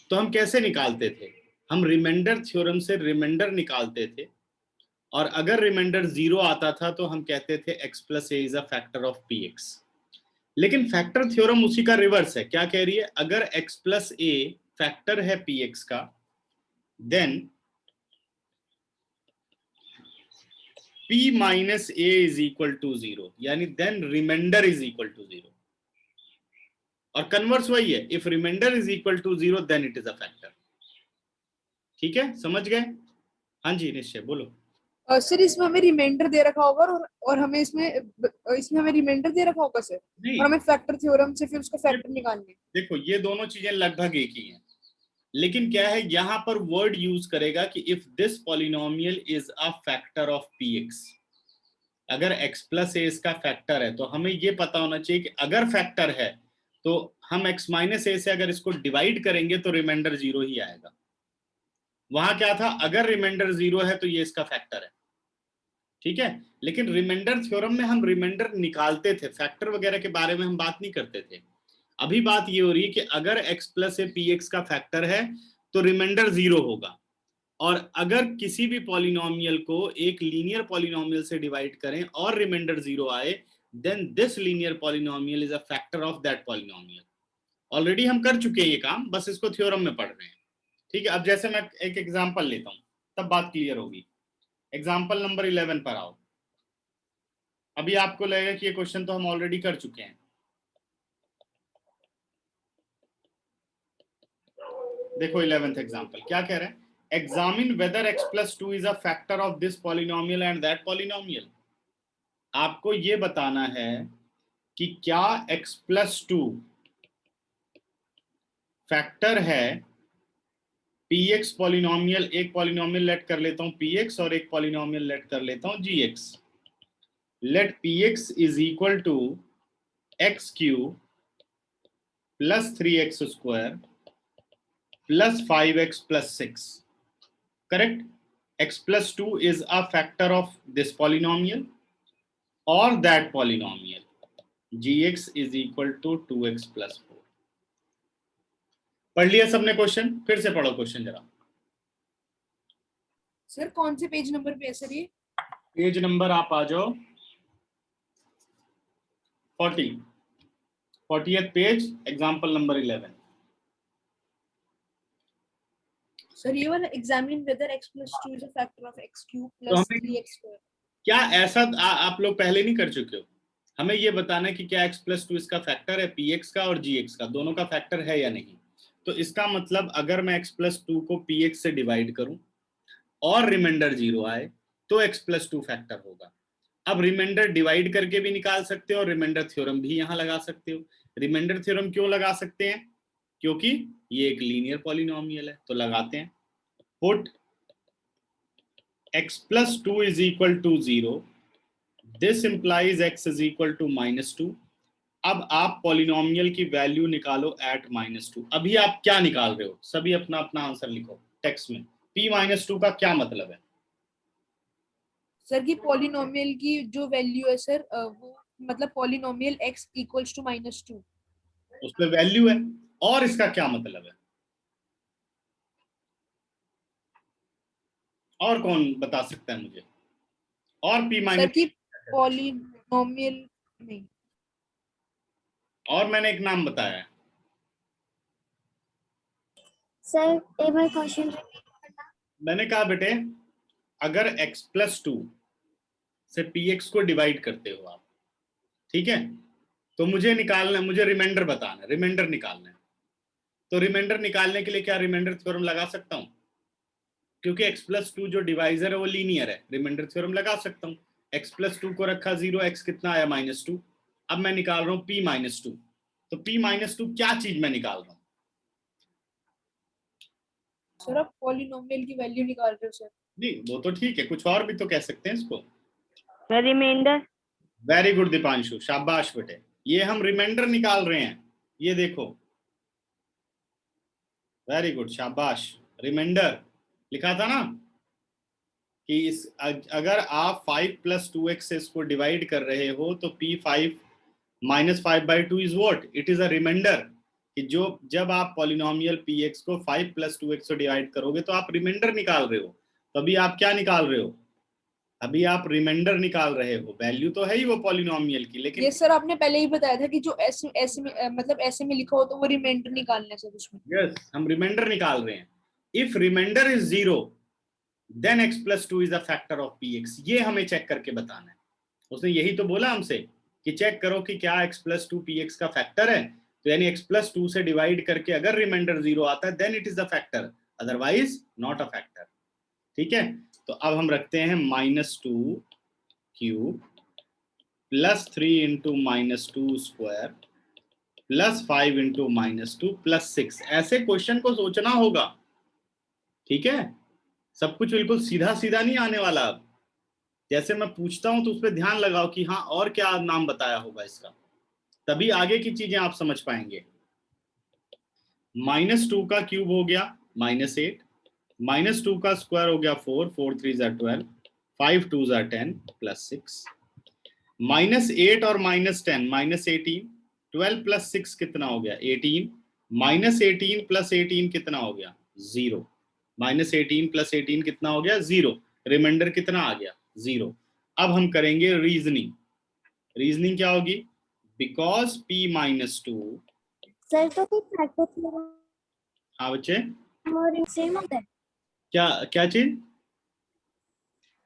तो हम कैसे निकालते थे, हम रिमाइंडर थ्योरम से रिमाइंडर निकालते थे, और अगर रिमाइंडर 0 आता था तो हम कहते थे x plus a is a factor of px। लेकिन फैक्टर थ्योरम उसी का रिवर्स है, क्या कह रही है, अगर x plus a फैक्टर है px का, then p minus a is equal to 0, यानी then remainder is equal to 0, और कन्वर्स वही है, if remainder is equal to 0 then it is a factor. ठीक है, समझ गए। हाँ जी निश्चय बोलो। सर इसमें हमें रिमाइंडर दे रखा होगा, और हमें इसमें हमें रिमाइंडर दे रखा होगा सर, नहीं, और हमें फैक्टर थ्योरम से फिर उसका फैक्टर निकालने। देखो ये दोनों चीजें लगभग एक ही हैं, लेकिन क्या है यहां पर वर्ड यूज करेगा कि if this polynomial is a factor of px, अगर x प्लस ए इसका फैक्टर है, तो हमें ये पता होना चाहिए कि अगर फैक्टर है तो हम x माइनस ए से अगर इसको डिवाइड करेंगे तो रिमाइंडर 0 ही आएगा। वहां क्या था, अगर रिमाइंडर 0 है तो ये इसका फैक्टर है। ठीक है, लेकिन रिमाइंडर थ्योरम में हम रिमाइंडर निकालते थे, फैक्टर वगैरह के बारे में हम बात नहीं करते थे। अभी बात ये हो रही है कि अगर x प्लस ए px का फैक्टर है तो रिमाइंडर 0 होगा, और अगर किसी भी पॉलिनोमियल को एक लीनियर पॉलिनोमियल से डिवाइड करें और रिमाइंडर 0 आए, then this linear polynomial is a factor of that polynomial. Already हम कर चुके हैं ये काम, बस इसको थ्योरम में पढ़ रहे हैं। ठीक है, अब जैसे मैं एक एग्जांपल लेता हूं तब बात क्लियर होगी। एग्जांपल नंबर 11 पर आओ। अभी आपको लगेगा कि ये क्वेश्चन तो हम ऑलरेडी कर चुके हैं। देखो 11th एग्जांपल क्या कह रहे हैं, examine whether x plus 2 is a factor of this polynomial and that polynomial. आपको ये बताना है कि क्या x plus 2 फैक्टर है px पॉलिनोमियल, एक पॉलिनोमियल लेट कर लेता हूं px और एक पॉलिनोमियल लेट कर लेता हूं gx. Let px is equal to x cube plus 3x square plus 5x plus 6. Correct? X plus 2 is a factor of this polynomial or that polynomial. gx is equal to 2x plus 4. पढ़ लिया सबने क्वेश्चन? फिर से पढ़ो क्वेश्चन जरा. सर कौन से पेज नंबर पे है सर ये? पेज नंबर आप आ जाओ 40th page, example number 11. Sir ये वाला examine whether x plus 2 is a factor of x cube तो plus हमें 3x square. क्या ऐसा आप लोग पहले नहीं कर चुके हो? हमें ये बताना है कि क्या x plus 2 इसका फैक्टर है, px का और gx का, दोनों का फैक्टर है या नहीं. तो इसका मतलब अगर मैं x plus 2 को px से डिवाइड करूं और रिमाइंडर 0 आए तो x plus 2 फैक्टर होगा. अब रिमाइंडर डिवाइड करके भी निकाल सकते हो और रिमाइंडर थ्योरम भी यहां लगा सकते हो. रिमाइंडर थ्योरम क्यों लगा सकते हैं? क्योंकि ये एक लीनियर पॉलिनोमियल है, तो लगाते हैं. Put x plus 2 is equal to 0. This implies x is equal to -2. अब आप पॉलिनोमियल की वैल्यू निकालो एट -2. अभी आप क्या निकाल रहे हो? सभी अपना अपना आंसर लिखो टेक्स्ट में. p-2 का क्या मतलब है? सर की पॉलिनोमियल की जो वैल्यू है सर वो मतलब पॉलिनोमियल x equals to -2. उसमें वैल्यू है. और इसका क्या मतलब है? और कौन बता सकता है मुझे? और सर p- की पॉलिनोमियल नहीं. और मैंने एक नाम बताया है. सर एक बार क्वेश्चन रिपीट करना. मैंने कहा बेटे, अगर x plus 2 से px को डिवाइड करते हो आप, ठीक है, तो मुझे निकालना, मुझे रिमाइंडर बताना है, रिमाइंडर निकालना है. तो रिमाइंडर निकालने के लिए क्या रिमाइंडर थ्योरम लगा सकता हूं? क्योंकि x plus 2 जो डिवाइजर है वो लीनियर है, रिमाइंडर थ्योरम लगा सकता हूं. x plus 2 को रखा 0, x कितना आया -2. अब मैं निकाल रहा हूं p-2. तो p-2 क्या चीज मैं निकाल रहा हूं? सर आप पॉलिनोमियल की वैल्यू निकाल रहे हो सर. नहीं वो तो ठीक है, कुछ और भी तो कह सकते हैं इसको. रिमाइंडर. वेरी गुड दीपांशु, शाबाश बेटे. ये हम रिमाइंडर निकाल रहे हैं, ये देखो. वेरी गुड, शाबाश. रिमाइंडर लिखा था ना कि इस अगर आप 5 + 2x से इसको डिवाइड कर रहे हो तो p5 - 5/2 is what? It is a remainder. कि जो जब आप पॉलिनोमियल px को 5 + 2x से डिवाइड करोगे तो आप रिमाइंडर निकाल रहे हो. तो अभी आप क्या निकाल रहे हो? अभी आप रिमाइंडर निकाल रहे हो. वैल्यू तो है ही वो पॉलिनोमियल की, लेकिन ये सर आपने पहले ही बताया था कि जो ऐसे में मतलब ऐसे में लिखा हो तो वो रिमाइंडर निकालना है सर उसमें. यस, हम रिमाइंडर निकाल रहे हैं. If remainder is 0 then x plus 2 is a factor of px. ये हमें चेक करके बताना है. उसने यही तो बोला हमसे कि चेक करो कि क्या x plus 2 px का फैक्टर है. तो यानी x plus 2 से डिवाइड करके अगर रिमाइंडर 0 आता है then it is a factor, otherwise not a factor. ठीक है, तो अब हम रखते हैं -2 cube plus 3 into -2 square plus 5 into -2 plus 6. ऐसे क्वेश्चन को सोचना होगा. ठीक है, सब कुछ बिल्कुल सीधा सीधा नहीं आने वाला. अब जैसे मैं पूछता हूं तो उस पर ध्यान लगाओ कि हाँ और क्या नाम बताया होगा इसका, तभी आगे की चीजें आप समझ पाएंगे. -2 का क्यूब हो गया -8, -2 का स्क्वायर हो गया 4, 4 3 = 12, 5 2 = 10 प्लस 6. -8 और -10 -18, 12 प्लस 6 कितना हो गया? 18. -18 प्लस 18 कितना हो गया? 0. -18 प्लस 18 कितना हो गया? 0. रिमाइंडर कितना आ गया? 0. अब हम करेंगे रीजनिंग. रीजनिंग क्या होगी? Because p-2. सर तो कोई फैक्टर थ्योरम हाँ बच्चे, और सेम होता है? क्या क्या चीज?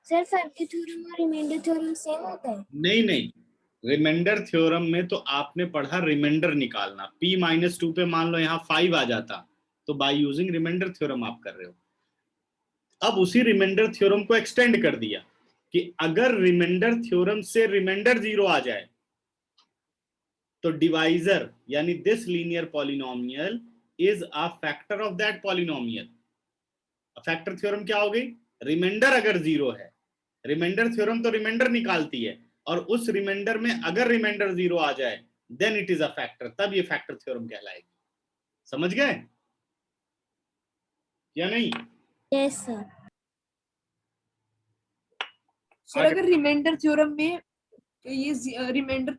सर फैक्टर थ्योरम और रिमाइंडर थ्योरम सेम होता है? नहीं नहीं, रिमाइंडर थ्योरम में तो आपने पढ़ा रिमाइंडर निकालना. p-2 पे मान लो यहाँ 5 आ जाता, तो बाय यूजिंग रिमाइंडर थ्योरम आप कर रहे हो. अब उसी रिमाइंडर थ्योरम को एक्सटेंड कर दिया कि अगर रिमाइंडर थ्योरम से रिमाइंडर 0 आ जाए तो डिवाइजर यानी this linear polynomial is a factor of that polynomial. Factor theorem क्या हो गई? रिमाइंडर अगर 0 है, रिमाइंडर थ्योरम तो रिमाइंडर निकालती है, और उस रिमाइंडर में अगर रिमाइंडर 0 आ जाए then it is a factor, तब ये फैक्टर थ्योरम कहलाएगी। समझ गए या नहीं? Yes sir. सर अगर रिमाइंडर थ्योरम में ये रिमाइंडर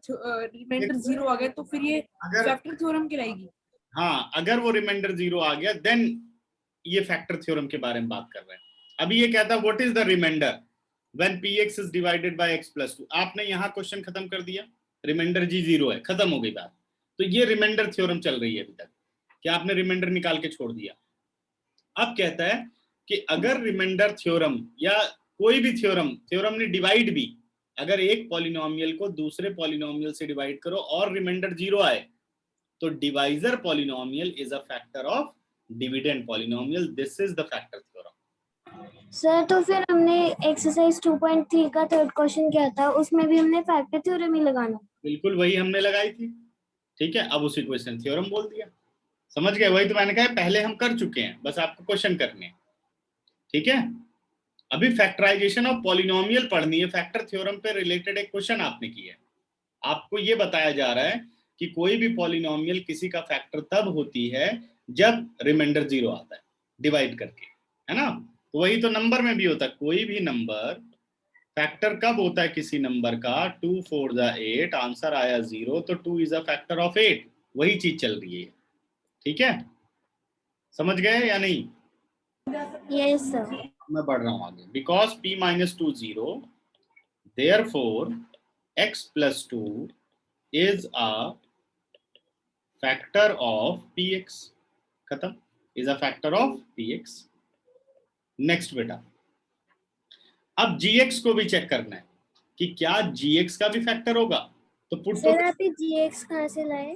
0 आ गया तो फिर ये अगर फैक्टर थ्योरम कहलाएगी। हाँ, अगर वो रिमाइंडर 0 आ गया देन ये फैक्टर थ्योरम के बारे में बात कर रहे हैं। अभी ये कहता है what is the remainder when px is divided by x + 2। आपने यहाँ क्वेश्चन खत्म कर दिया, रिमाइंडर जी 0 है, खत्म हो गई बात। तो ये रिमाइंडर थ्योरम चल रही है अभी तक, क्या आपने रिमाइंडर निकाल के छोड़ दिया। अब कहता है कि अगर रिमाइंडर थ्योरम या कोई भी थ्योरम ने डिवाइड भी, अगर एक पॉलिनोमियल को दूसरे पॉलिनोमियल से डिवाइड करो और रिमाइंडर 0 आए तो divisor polynomial is a factor of dividend polynomial. This is the factor theorem. Sir तो फिर हमने एक्सरसाइज 2.3 का थर्ड क्वेश्चन किया था, उसमें भी हमने फैक्टर थ्योरम ही लगाना। बिल्कुल वही हमने लगाई थी, ठीक है। अब उसी क्वेश्चन थ्योरम बोल दिया, समझ गए? वही तो मैंने कहा पहले हम कर चुके हैं, बस आपको क्वेश्चन करने हैं, ठीक है। अभी फैक्टराइजेशन ऑफ पॉलिनोमियल पढ़नी है, फैक्टर थ्योरम पे रिलेटेड एक क्वेश्चन आपने किया है। आपको ये बताया जा रहा है कि कोई भी पॉलिनोमियल किसी का फैक्टर तब होती है जब रिमाइंडर 0 आता है डिवाइड करके, है ना। तो वही तो नंबर में भी होता है, कोई भी नंबर फैक्टर कब होता है किसी नंबर का? 2 4 जा 8, आंसर आया 0 तो 2 इज अ फैक्टर ऑफ 8। वही चीज चल रही है, ठीक है। समझ गए या नहीं? Yes sir. मैं बढ़ रहा हूं आगे। Because p - 2 0 therefore x + 2 is a factor of px। खत्म, is a factor of px। Next बेटा, अब gx को भी चेक करना है कि क्या gx का भी फैक्टर होगा। तो पुट तो सर आप ये gx कहाँ से लाए?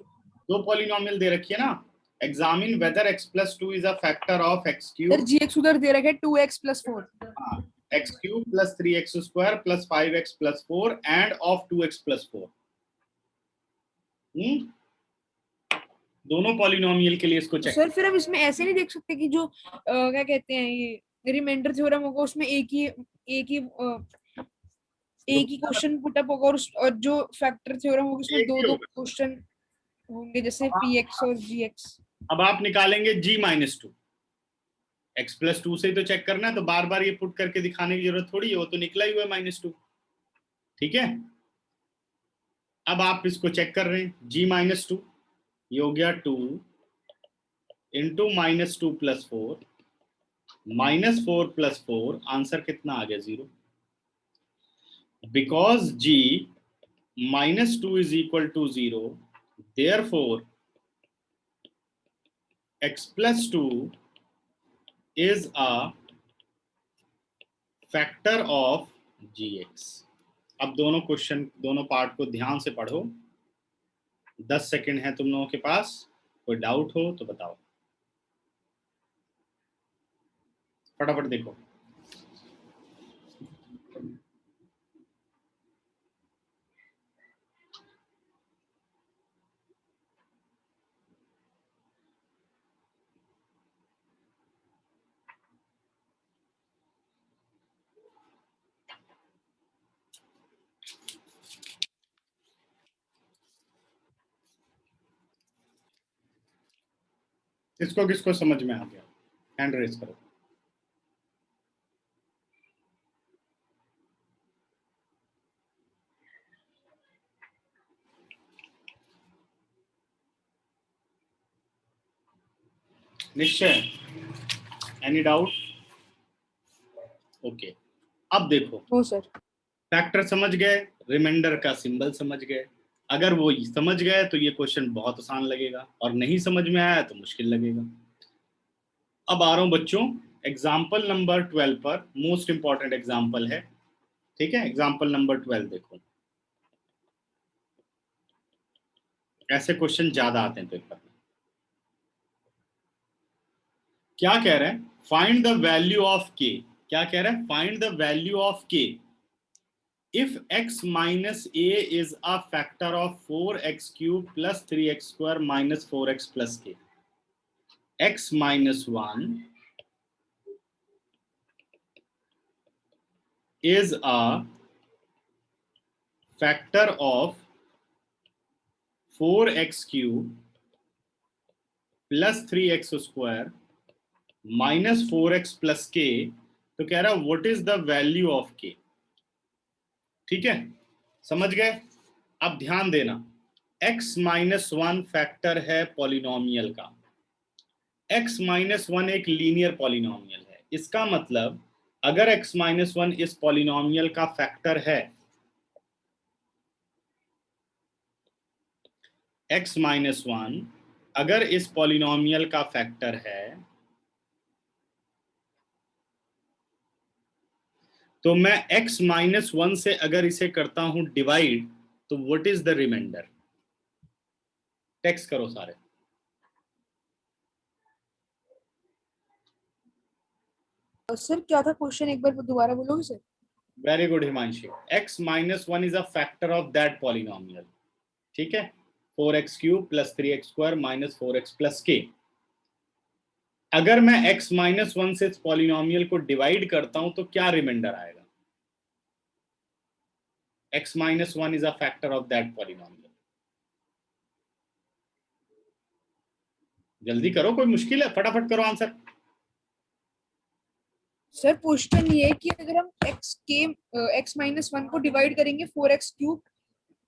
दो पॉलिनोमियल दे रखी है ना, examine whether x + 2 is a factor of x sir cube, gx उधर दे रखा है 2x + 4। x cube + 3x² + 5x + 4 and of 2x + 4। दोनों पॉलिनोमियल के लिए इसको चेक। सर फिर हम इसमें ऐसे नहीं देख सकते कि जो क्या कहते हैं ये रिमाइंडर थ्योरम होगा उसमें एक ही क्वेश्चन पुटअप होगा और जो फैक्टर थ्योरम होगा उसमें एक ही दो होगा। क्वेश्चन होंगे जैसे px और gx। अब आप निकालेंगे g - 2, x + 2 से ही तो चेक करना है, तो बार बार ये पुट करके दिखाने की जरूरत थोड़ी है, वो तो निकला ही हुआ है -2, ठीक है। अब आप इसको चेक कर रहे हैं, g - 2 ये हो गया 2 × -2 + 4 -4 + 4, आंसर कितना आ गया? 0। Because g -2 is equal to 0, therefore x + 2 is a factor of gx। अब दोनों क्वेश्चन, दोनों पार्ट को ध्यान से पढ़ो। 10 सेकंड है तुम लोगों के पास, कोई डाउट हो तो बताओ, फटाफट देखो। किसको किसको समझ में आ गया? हैंड रेज करो। निश्चय, एनी डाउट? ओके, अब देखो, हो सर। फैक्टर समझ गए, रिमाइंडर का सिंबल समझ गए। अगर वो समझ गए तो ये क्वेश्चन बहुत आसान लगेगा, और नहीं समझ में आया तो मुश्किल लगेगा। अब आ रहा हूं बच्चों एग्जाम्पल नंबर 12 पर, मोस्ट इंपॉर्टेंट एग्जाम्पल है, ठीक है। एग्जाम्पल नंबर 12 देखो, ऐसे क्वेश्चन ज्यादा आते हैं पेपर में। क्या कह रहे हैं? Find the value of k। क्या कह रहे हैं? Find the value of k if x - a is a factor of 4x³ + 3x² - 4x + k। x - 1 is a factor of 4x cube plus 3x square minus 4x plus k, तो कह रहा what is the value of k। ठीक है, समझ गए? अब ध्यान देना, x माइनस वन फैक्टर है पॉलिनोमियल का, x माइनस वन एक लीनियर पॉलिनोमियल है। इसका मतलब अगर x माइनस वन इस पॉलिनोमियल का फैक्टर है, x माइनस वन अगर इस पॉलिनोमियल का फैक्टर है, तो मैं x माइनस वन से अगर इसे करता हूं डिवाइड, तो what is the remainder? Text करो सारे। सर क्या था क्वेश्चन, एक बार दोबारा बोलोगे sir? Very good Himanshi. x minus one is a factor of that polynomial. ठीक है, 4x cube plus 3x square minus 4x plus k। अगर मैं x माइनस वन से इस पॉलिनोमियल को डिवाइड करता हूं तो क्या रिमाइंडर आएगा? x minus one is a factor of that polynomial. जल्दी करो, कोई मुश्किल है? फटाफट करो आंसर। सर क्वेश्चन ये है कि अगर हम x माइनस वन को डिवाइड करेंगे 4x cube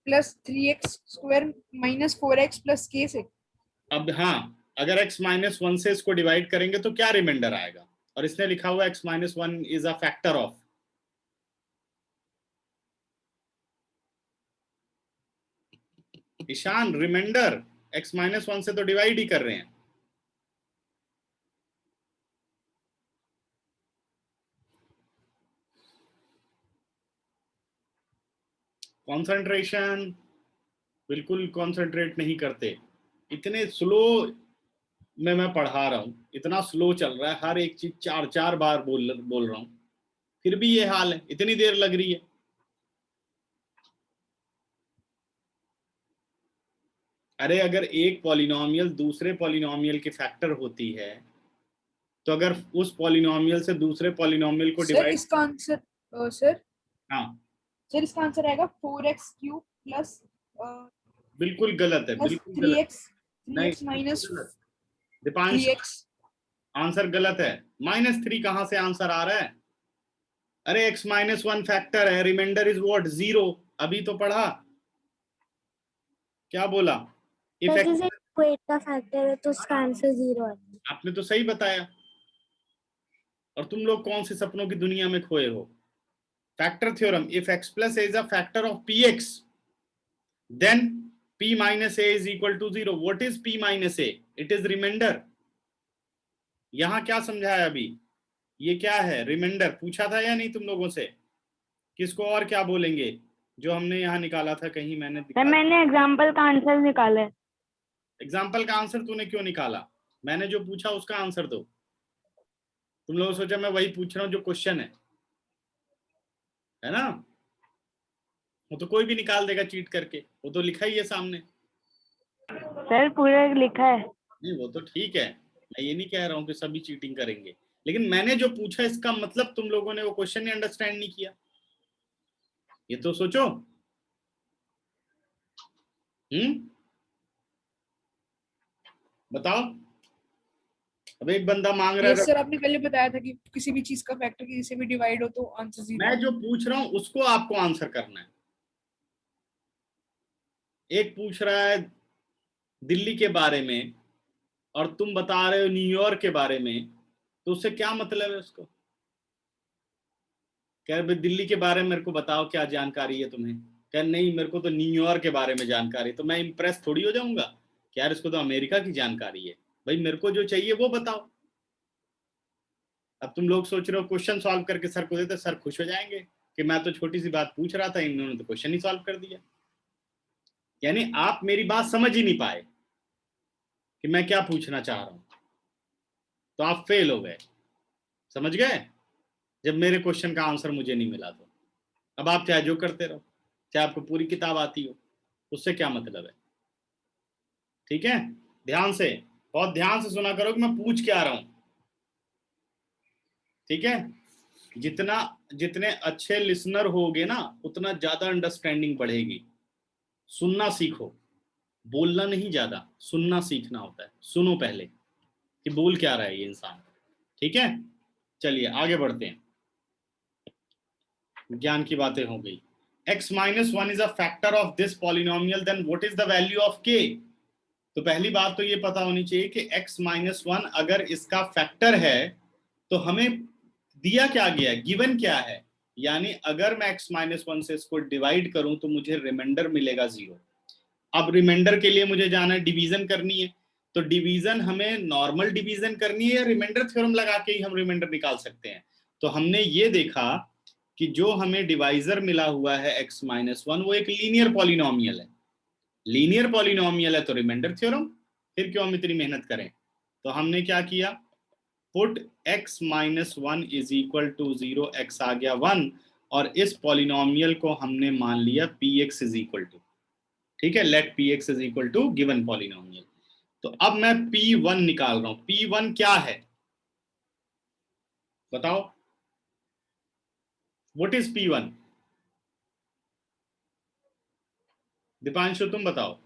plus 3x square minus 4x plus k से। अब हाँ, अगर x माइनस वन से इसको डिवाइड करेंगे तो क्या रिमाइंडर आएगा? और इसने लिखा हुआ x minus one is a factor of, Ishan remainder x minus one से तो डिवाइड ही कर रहे हैं। कंसंट्रेशन, बिल्कुल कंसंट्रेट नहीं करते। इतने स्लो में मैं पढ़ा रहा हूं, इतना स्लो चल रहा है, हर एक चीज चार चार बार बोल रहा हूं, फिर भी ये हाल है, इतनी देर लग रही है। अरे अगर एक पॉलिनोमियल दूसरे पॉलिनोमियल की फैक्टर होती है, तो अगर उस पॉलिनोमियल से दूसरे पॉलिनोमियल को सर डिवाइड, इसका आंसर सर हाँ सर इसका आंसर आएगा 4x क्यूब प्लस बिल्कुल गलत है, प्लस बिल्कुल गलत। 3x नहीं, 3x माइनस बिल्कुल गलत। दीपांश, 3x। आंसर गलत है। -3 कहां से आंसर आ रहा है? अरे x माइनस वन फैक्टर है, रिमाइंडर इज व्हाट? 0। अभी तो पढ़ा, क्या बोला? इफ सर x, जैसे 8 का फैक्टर है तो उसका आंसर 0 है। आपने तो सही बताया, और तुम लोग कौन से सपनों की दुनिया में खोए हो? Factor theorem, if x plus A is a factor of px, then p minus a is equal to 0. What is p minus a? It is remainder. यहां क्या समझाया अभी? ये क्या है? रिमाइंडर। पूछा था या नहीं तुम लोगों से? किसको और क्या बोलेंगे जो हमने यहाँ निकाला था? कहीं मैंने सर मैंने एग्जाम्पल का आंसर निकाला है। एग्जाम्पल का आंसर तूने क्यों निकाला? मैंने जो पूछा उसका आंसर दो। तुम लोगों ने सोचा मैं वही पूछ रहा हूँ जो क्वेश्चन है ना? वो तो कोई भी निकाल देगा चीट करके, वो तो लिखा ही है सामने। सर पूरा लिखा है। नहीं वो तो ठीक है, मैं ये नहीं कह रहा हूँ कि सभी चीटिंग करेंगे, लेकिन मैंने जो पूछा इसका मतलब तुम लोगों ने वो क्वेश्चन ही अंडरस्टैंड नहीं किया, ये तो सोचो। बताओ। अब एक बंदा मांग रहा यस है, सर, आपने पहले बताया था कि किसी भी चीज का फैक्टर किसी से भी डिवाइड हो तो आंसर 0। मैं जो पूछ रहा हूं उसको आपको आंसर करना है। एक पूछ रहा है दिल्ली के बारे में और तुम बता रहे हो न्यूयॉर्क के बारे में, तो उससे क्या मतलब है? उसको कह रहे दिल्ली के बारे में मेरे को बताओ क्या जानकारी है तुम्हें। कह नहीं मेरे को तो न्यूयॉर्क के बारे में जानकारी है। तो मैं इंप्रेस थोड़ी हो जाऊंगा कि यार इसको तो अमेरिका की जानकारी है। भाई मेरे को जो चाहिए वो बताओ। अब तुम लोग सोच रहे हो क्वेश्चन सॉल्व करके सर को देते, सर खुश हो जाएंगे कि मैं तो छोटी सी बात पूछ रहा था, इन्होंने तो क्वेश्चन ही सॉल्व कर दिया। यानी आप मेरी बात समझ ही नहीं पाए कि मैं क्या पूछना चाह रहा हूं, तो आप फेल हो गए। समझ गए? जब मेरे क्वेश्चन का आंसर मुझे नहीं मिला तो अब आप चाहे जो करते रहो, चाहे आपको पूरी किताब आती हो, उससे क्या मतलब है? ठीक है, ध्यान से, बहुत ध्यान से सुना करो कि मैं पूछ क्या रहा हूं। ठीक है, जितना जितने अच्छे लिसनर होगे ना उतना ज्यादा अंडरस्टैंडिंग बढ़ेगी। सुनना सीखो, बोलना नहीं, ज्यादा सुनना सीखना होता है। सुनो पहले कि बोल क्या रहा है ये इंसान। ठीक है, चलिए आगे बढ़ते हैं। ज्ञान की बातें हो गई। x minus one is a factor of this polynomial, then what is the value of k। तो पहली बात तो ये पता होनी चाहिए कि x माइनस वन अगर इसका फैक्टर है तो हमें दिया क्या गया, गिवन क्या है। यानी अगर मैं x माइनस वन से इसको डिवाइड करूं तो मुझे रिमाइंडर मिलेगा 0। अब रिमाइंडर के लिए मुझे जाना है, डिवीजन करनी है। तो डिवीजन हमें नॉर्मल डिवीजन करनी है या रिमाइंडर थ्योरम लगा के ही हम रिमाइंडर निकाल सकते हैं। तो हमने ये देखा कि जो हमें डिवाइजर मिला हुआ है x माइनस वन वो एक लीनियर पॉलिनोमियल है। लीनियर पॉलिनोमियल है तो रिमाइंडर थ्योरम, फिर क्यों हम इतनी मेहनत करें। तो हमने क्या किया, put x minus one is equal to 0, x आ गया 1, और इस पॉलिनोमियल को हमने मान लिया px इज इक्वल टू, ठीक है, let px is equal to given polynomial. तो अब मैं p1 निकाल रहा हूं। p1 क्या है बताओ, व्हाट इज p1? दीपांशु तुम बताओ।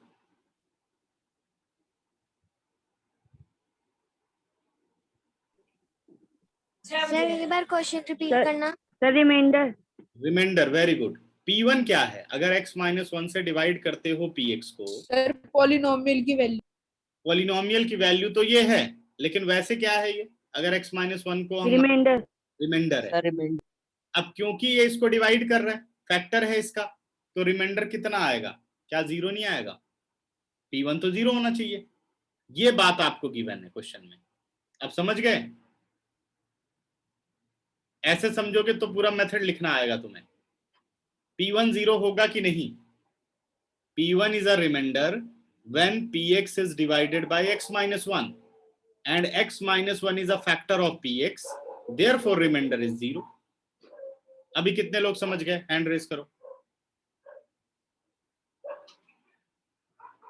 सर एक बार क्वेश्चन रिपीट सर- करना। Sir remainder. Remainder, very good. p1 क्या है, अगर x माइनस वन से डिवाइड करते हो px को, सर पॉलिनोमियल की वैल्यू। पॉलिनोमियल की वैल्यू तो ये है, लेकिन वैसे क्या है ये, अगर x माइनस वन को हम रिमाइंडर। रिमाइंडर है। Sir remainder. अब क्योंकि ये इसको डिवाइड कर रहा है, फैक्टर है इसका, तो रिमाइंडर कितना आएगा, क्या 0 नहीं आएगा? p1 तो 0 होना चाहिए। ये बात आपको गिवन है क्वेश्चन में, अब समझ गए। ऐसे समझोगे तो पूरा मेथड लिखना आएगा तुम्हें। p1 0 होगा कि नहीं? p1 is a remainder when px is divided by x minus 1 and x minus 1 is a factor of px, therefore remainder is 0। अभी कितने लोग समझ गए, हैंड रेज करो।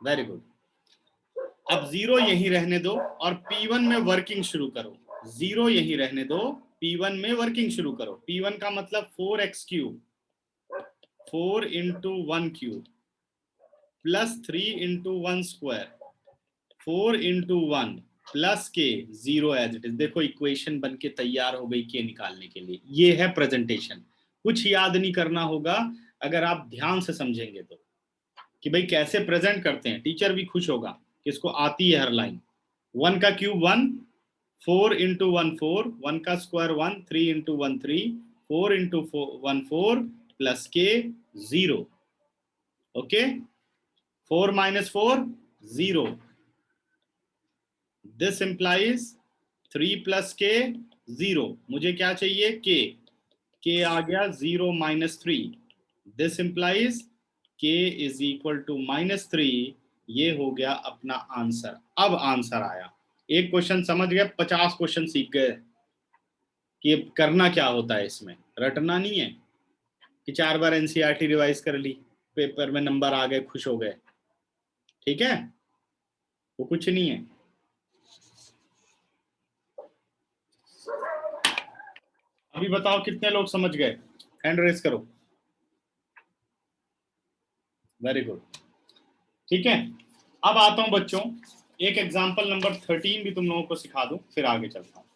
Very good. अब 0 यहीं रहने दो और p1 में वर्किंग शुरू करो। 0 यहीं रहने दो, p1 में वर्किंग शुरू करो। p1 का मतलब 4x cube, 4 into 1 cube plus 3 into 1 square, 4 into 1 plus के 0 एज इट इज। देखो इक्वेशन बन के तैयार हो गई के निकालने के लिए। ये है प्रेजेंटेशन। कुछ याद नहीं करना होगा अगर आप ध्यान से समझेंगे तो, कि भाई कैसे प्रेजेंट करते हैं। टीचर भी खुश होगा कि इसको आती है हर लाइन। 1 का क्यूब 1, 4 इंटू 1 4, 1 का स्क्वायर 1, 3 इंटू 1 3, 4 इंटू 1 4 प्लस के 0। Okay, 4 minus 4 0, this implies 3 plus के 0। मुझे क्या चाहिए, के आ गया 0 माइनस 3, दिस इंप्लाइज के इज इक्वल टू माइनस 3। ये हो गया अपना आंसर। अब आंसर आया। एक क्वेश्चन समझ गए, 50 क्वेश्चन सीख गए कि करना क्या होता है इसमें। रटना नहीं है कि 4 बार एनसीईआरटी रिवाइज कर ली, पेपर में नंबर आ गए, खुश हो गए। ठीक है, वो कुछ नहीं है। अभी बताओ कितने लोग समझ गए, हैंड रेज करो। वेरी गुड, ठीक है। अब आता हूं बच्चों, एक एग्जांपल नंबर 13 भी तुम लोगों को सिखा दूं, फिर आगे चलता हूं।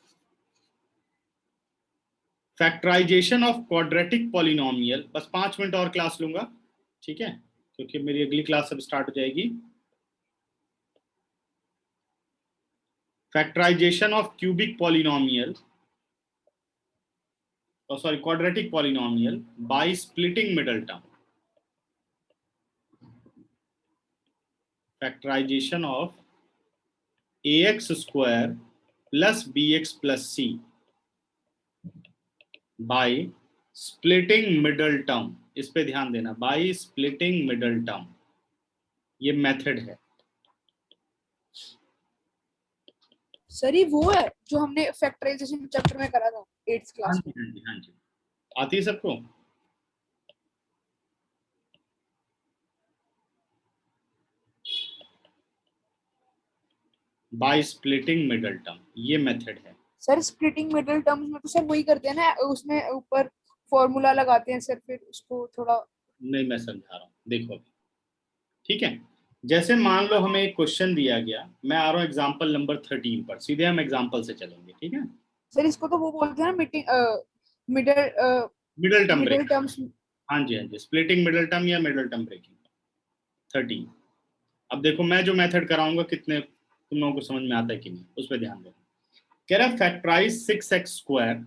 Factorization of quadratic polynomial. बस 5 मिनट और क्लास लूंगा, ठीक है, क्योंकि मेरी अगली क्लास अब स्टार्ट हो जाएगी। Factorization of cubic polynomial, sorry quadratic polynomial by splitting middle term. Factorization of ax square plus bx plus c by splitting middle term। इस पे ध्यान देना, by splitting middle term, ये मेथड है। सर ये वो है जो हमने फैक्टराइजेशन चैप्टर में करा था 8th हाँ क्लास जी में। हाँ जी हाँ जी, आती है सबको। बाय स्प्लिटिंग मिडल टर्म, ये मेथड है। सर स्प्लिटिंग मिडिल टर्म्स में तो सर वही करते हैं ना, उसमें ऊपर फॉर्मूला लगाते हैं सर, फिर उसको थोड़ा। नहीं, मैं समझा रहा हूँ, देखो अभी, ठीक है। जैसे मान लो हमें एक क्वेश्चन दिया गया, मैं आ रहा हूँ एग्जाम्पल नंबर 13 पर, सीधे हम एग्जाम्पल से चलेंगे, ठीक है। सर इसको तो वो बोलते हैं ना middle middle term middle break, terms. हाँ जी हाँ जी, स्प्लिटिंग मिडिल टर्म या मिडिल टर्म ब्रेकिंग। 13। अब देखो मैं जो मेथड कराऊंगा कितने तुम लोगों को समझ में आता है कि नहीं, उस पर ध्यान दो। कह रहा factorize 6x²,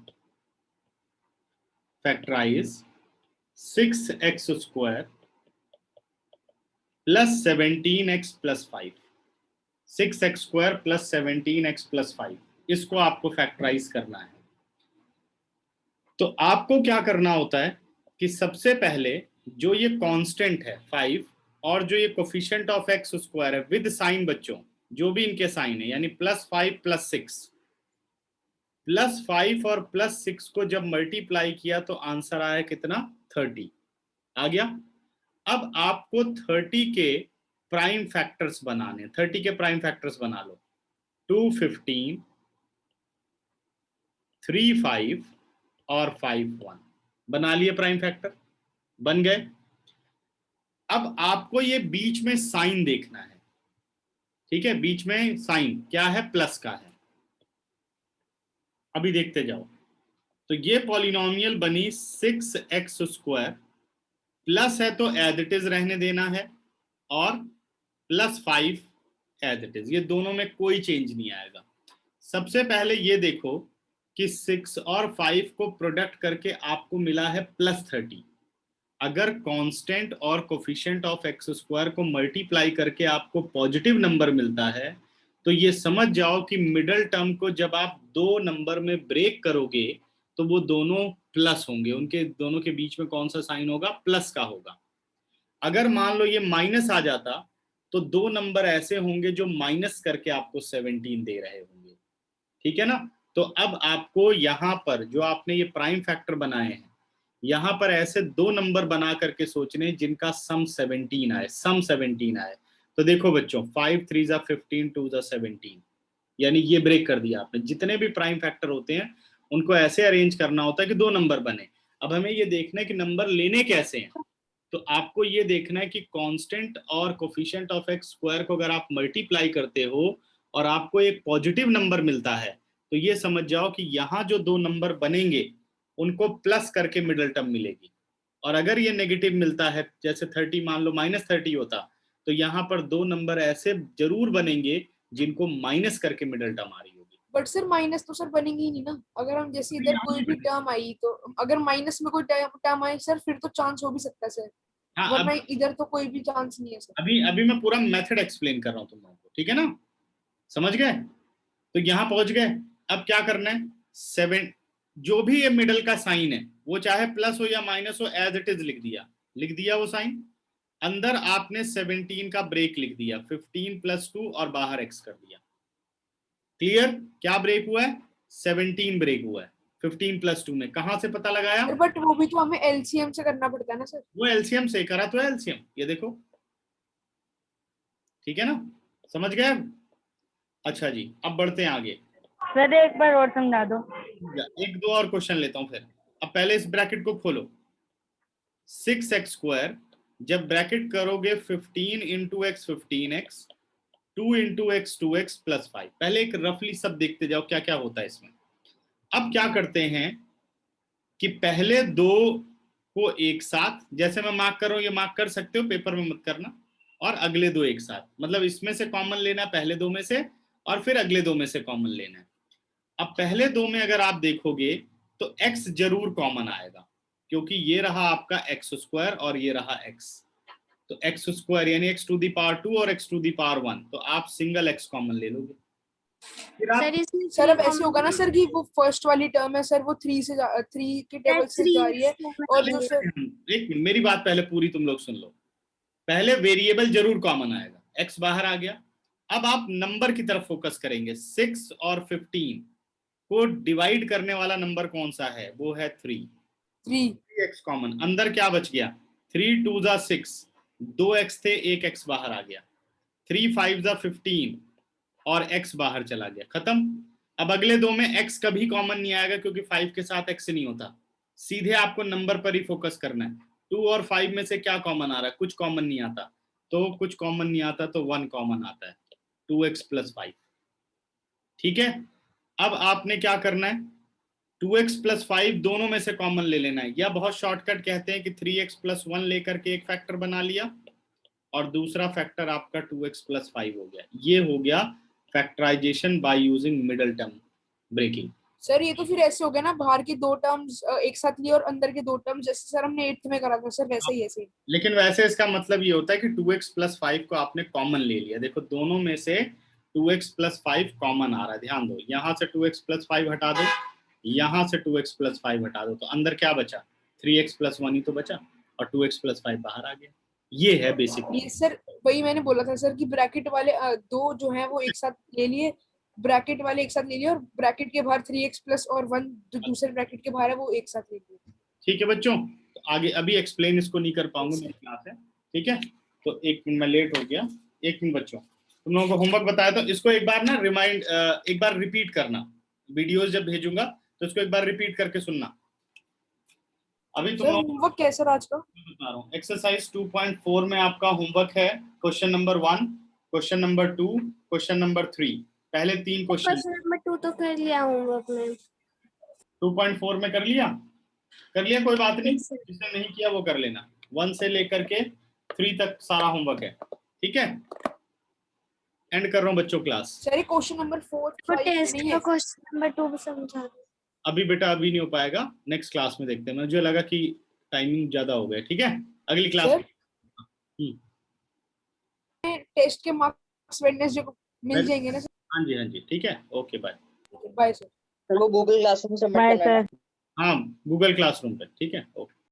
factorize 6x² plus 17x plus 5, 6x² plus 17x plus 5, इसको आपको फैक्टराइज करना है। तो आपको क्या करना होता है कि सबसे पहले जो ये कांस्टेंट है 5 और जो ये कोफिशिएंट ऑफ x² है विद साइन, बच्चों जो भी इनके साइन है, यानी +5 +6, +5 और +6 को जब मल्टीप्लाई किया तो आंसर आया कितना, 30 आ गया। अब आपको 30 के प्राइम फैक्टर्स बनाने, 30 के प्राइम फैक्टर्स बना लो, 2 15 3 5 और 5 1, बना लिए प्राइम फैक्टर, बन गए। अब आपको ये बीच में साइन देखना है, ठीक है, बीच में साइन क्या है, प्लस का है। अभी देखते जाओ, तो ये पॉलिनोमियल बनी 6x², प्लस है तो एज इट इज रहने देना है, और +5 एज इट इज, ये दोनों में कोई चेंज नहीं आएगा। सबसे पहले ये देखो कि 6 और 5 को प्रोडक्ट करके आपको मिला है +30। अगर कांस्टेंट और कोफिशिएंट ऑफ x² को मल्टीप्लाई करके आपको पॉजिटिव नंबर मिलता है, तो ये समझ जाओ कि मिडिल टर्म को जब आप दो नंबर में ब्रेक करोगे तो वो दोनों प्लस होंगे, उनके दोनों के बीच में कौन सा साइन होगा, प्लस का होगा। अगर मान लो ये माइनस आ जाता तो दो नंबर ऐसे होंगे जो माइनस करके आपको 17 दे रहे होंगे, ठीक है ना। तो अब आपको यहाँ पर जो आपने ये प्राइम फैक्टर बनाए हैं, यहाँ पर ऐसे दो नंबर बना करके सोचने जिनका सम 17 आए, सम 17 आए। तो देखो बच्चों, 5 3 ज़ा 15 2 ज़ा 17, यानी ये ब्रेक कर दिया आपने। जितने भी प्राइम फैक्टर होते हैं उनको ऐसे अरेंज करना होता है कि दो नंबर बने। अब हमें ये देखना है कि नंबर लेने कैसे हैं, तो आपको ये देखना है कि कांस्टेंट और कोफिशिएंट ऑफ x² को अगर आप मल्टीप्लाई करते हो और आपको एक पॉजिटिव नंबर मिलता है, तो ये समझ जाओ कि यहाँ जो दो नंबर बनेंगे उनको प्लस करके मिडिल टर्म मिलेगी। और अगर ये नेगेटिव मिलता है, जैसे 30 मान लो -30 होता, तो यहाँ पर दो नंबर ऐसे जरूर बनेंगे जिनको माइनस करके मिडिल टर्म आ रही होगी। बट सर माइनस तो सर बनेंगे ही नहीं ना, अगर हम जैसे इधर कोई भी टर्म आई तो, अगर माइनस में कोई टर्म आई सर फिर तो चांस हो भी सकता है सर, हाँ, वरना इधर तो कोई भी चांस नहीं है सर। अभी अभी मैं पूरा मेथड एक्सप्लेन कर रहा हूँ तुम लोगों को, ठीक है ना, समझ गए। तो यहाँ पहुंच गए। अब क्या करना है, 7, जो भी ये मिडल का साइन है वो चाहे प्लस हो या माइनस हो, एज इट इज लिख दिया वो साइन। अंदर आपने 17 का ब्रेक लिख दिया, 15 + 2 और बाहर x कर दिया। क्लियर, क्या ब्रेक हुआ है, 17 ब्रेक हुआ है 15 + 2 में। कहां से पता लगाया, बट वो भी तो हमें एलसीएम से करना पड़ता है ना सर। वो एलसीएम से करा, तो एलसीएम ये देखो, ठीक है ना, समझ गए। अच्छा जी, अब बढ़ते हैं आगे। सर एक बार और समझा दो। एक दो और क्वेश्चन लेता हूं फिर। अब पहले इस ब्रैकेट को खोलो, 6x², जब ब्रैकेट करोगे 15 × x 15x, 2 × x 2x + 5। पहले एक रफली सब देखते जाओ क्या क्या होता है इसमें। अब क्या करते हैं कि पहले दो को एक साथ, जैसे मैं मार्क कर रहा हूं, ये मार्क कर सकते हो, पेपर में मत करना, और अगले दो एक साथ, मतलब इसमें से कॉमन लेना पहले दो में से, और फिर अगले दो में से कॉमन लेना है। अब पहले दो में अगर आप देखोगे तो x जरूर कॉमन आएगा, क्योंकि ये रहा आपका x² और ये रहा x। तो x² यानी x⁻² और x⁻1, तो आप सिंगल x कॉमन ले लोगे। फिर आप सर इसमें सर अब ऐसे होगा ना सर कि वो फर्स्ट वाली टर्म है सर, वो 3 के टेबल से जा रही है, और जो सर एक मिनट, मेरी बात पहले पूरी तुम लोग सुन लो। पहले वेरिएबल जरूर कॉमन आएगा, x बाहर आ गया। अब आप नंबर की तरफ फोकस करेंगे। 6 और 15 को डिवाइड करने वाला नंबर कौन सा है, वो है 3। 3x कॉमन, अंदर क्या बच गया, 3 2 ज़ा 6, 2x थे, 1x बाहर आ गया, 3 5 ज़ा 15 और x बाहर चला गया, खत्म। अब अगले दो में x कभी कॉमन नहीं आएगा क्योंकि 5 के साथ x नहीं होता, सीधे आपको नंबर पर ही फोकस करना है। 2 और 5 में से क्या कॉमन आ रहा है? कुछ कॉमन नहीं आता, तो कुछ कॉमन नहीं आता तो 1 कॉमन आता है, 2x + 5। ठीक है, अब आपने क्या करना है, 2x + 5 दोनों में से कॉमन ले लेना है, या बहुत शॉर्टकट कहते हैं कि 3x + 1 लेकर के एक फैक्टर बना लिया और दूसरा फैक्टर आपका 2x + 5 हो गया। ये हो गया factorization by using middle term breaking. Sir ये तो फिर ऐसे हो गया ना, बाहर की दो टर्म्स एक साथ लिए और अंदर के दो टर्म्स, जैसे सर हमने 8th में करा था सर, वैसे ही ऐसे। लेकिन वैसे इसका मतलब ये होता है कि 2x + 5 को आपने कॉमन ले लिया। देखो दोनों में से 2x + 5 कॉमन आ रहा है, ध्यान दो, यहाँ से 2x + 5 हटा दो, यहाँ से 2x + 5 हटा दो, तो अंदर क्या बचा? 3x + 1 ही तो बचा और 2x + 5 बाहर आ गया। ये है बेसिक। ये सर वही मैंने बोला था सर कि ब्रैकेट वाले दो जो हैं वो एक साथ ले लिए, ब्रैकेट वाले एक साथ ले लिए, और ब्रैकेट के बाहर 3x + और 1 जो दूसरे ब्रैकेट के बाहर है वो एक साथ ले लिए। ठीक है बच्चों, तो आगे अभी एक्सप्लेन इसको नहीं कर पाऊंगा, मेरी क्लास है। ठीक है, तो 1 मिनट में लेट हो गया। 1 मिनट बच्चों, तुम लोगों को होमवर्क बताया तो इसको एक बार ना रिमाइंड, एक बार रिपीट करना। वीडियोस जब भेजूंगा तो इसको एक बार रिपीट करके सुनना। अभी तुम सर लोग होमवर्क कैसा रहा आज का? बता रहा हूँ, एक्सरसाइज 2.4 में आपका होमवर्क है question number 1, question number 2, question number 3। पहले 3 क्वेश्चन। क्वेश्चन नंबर 2 तो कर लिया होमवर्क में। 2.4 में कर लिया? कर लिया, कोई बात नहीं, Yes, sir. जिसने नहीं किया वो कर लेना। 1 से लेकर के 3 तक सारा होमवर्क है। ठीक है, एंड कर रहा हूँ बच्चों क्लास। सर ये क्वेश्चन नंबर 4 वो 5 टेस्ट नहीं का है। क्वेश्चन नंबर 2 भी समझा दो। अभी बेटा अभी नहीं हो पाएगा, नेक्स्ट क्लास में देखते हैं। मुझे लगा कि टाइमिंग ज्यादा हो गया। ठीक है, अगली क्लास सर में। टेस्ट के मार्क्स वेडनेसडे को मिल जाएंगे ना सर? हाँ जी, हाँ जी, ठीक है, okay bye. Bye sir. Sir वो गूगल क्लासरूम में सबमिट बाय करना है ना? सर। हाँ, गूगल क्लासरूम पे। ठीक है, ओके।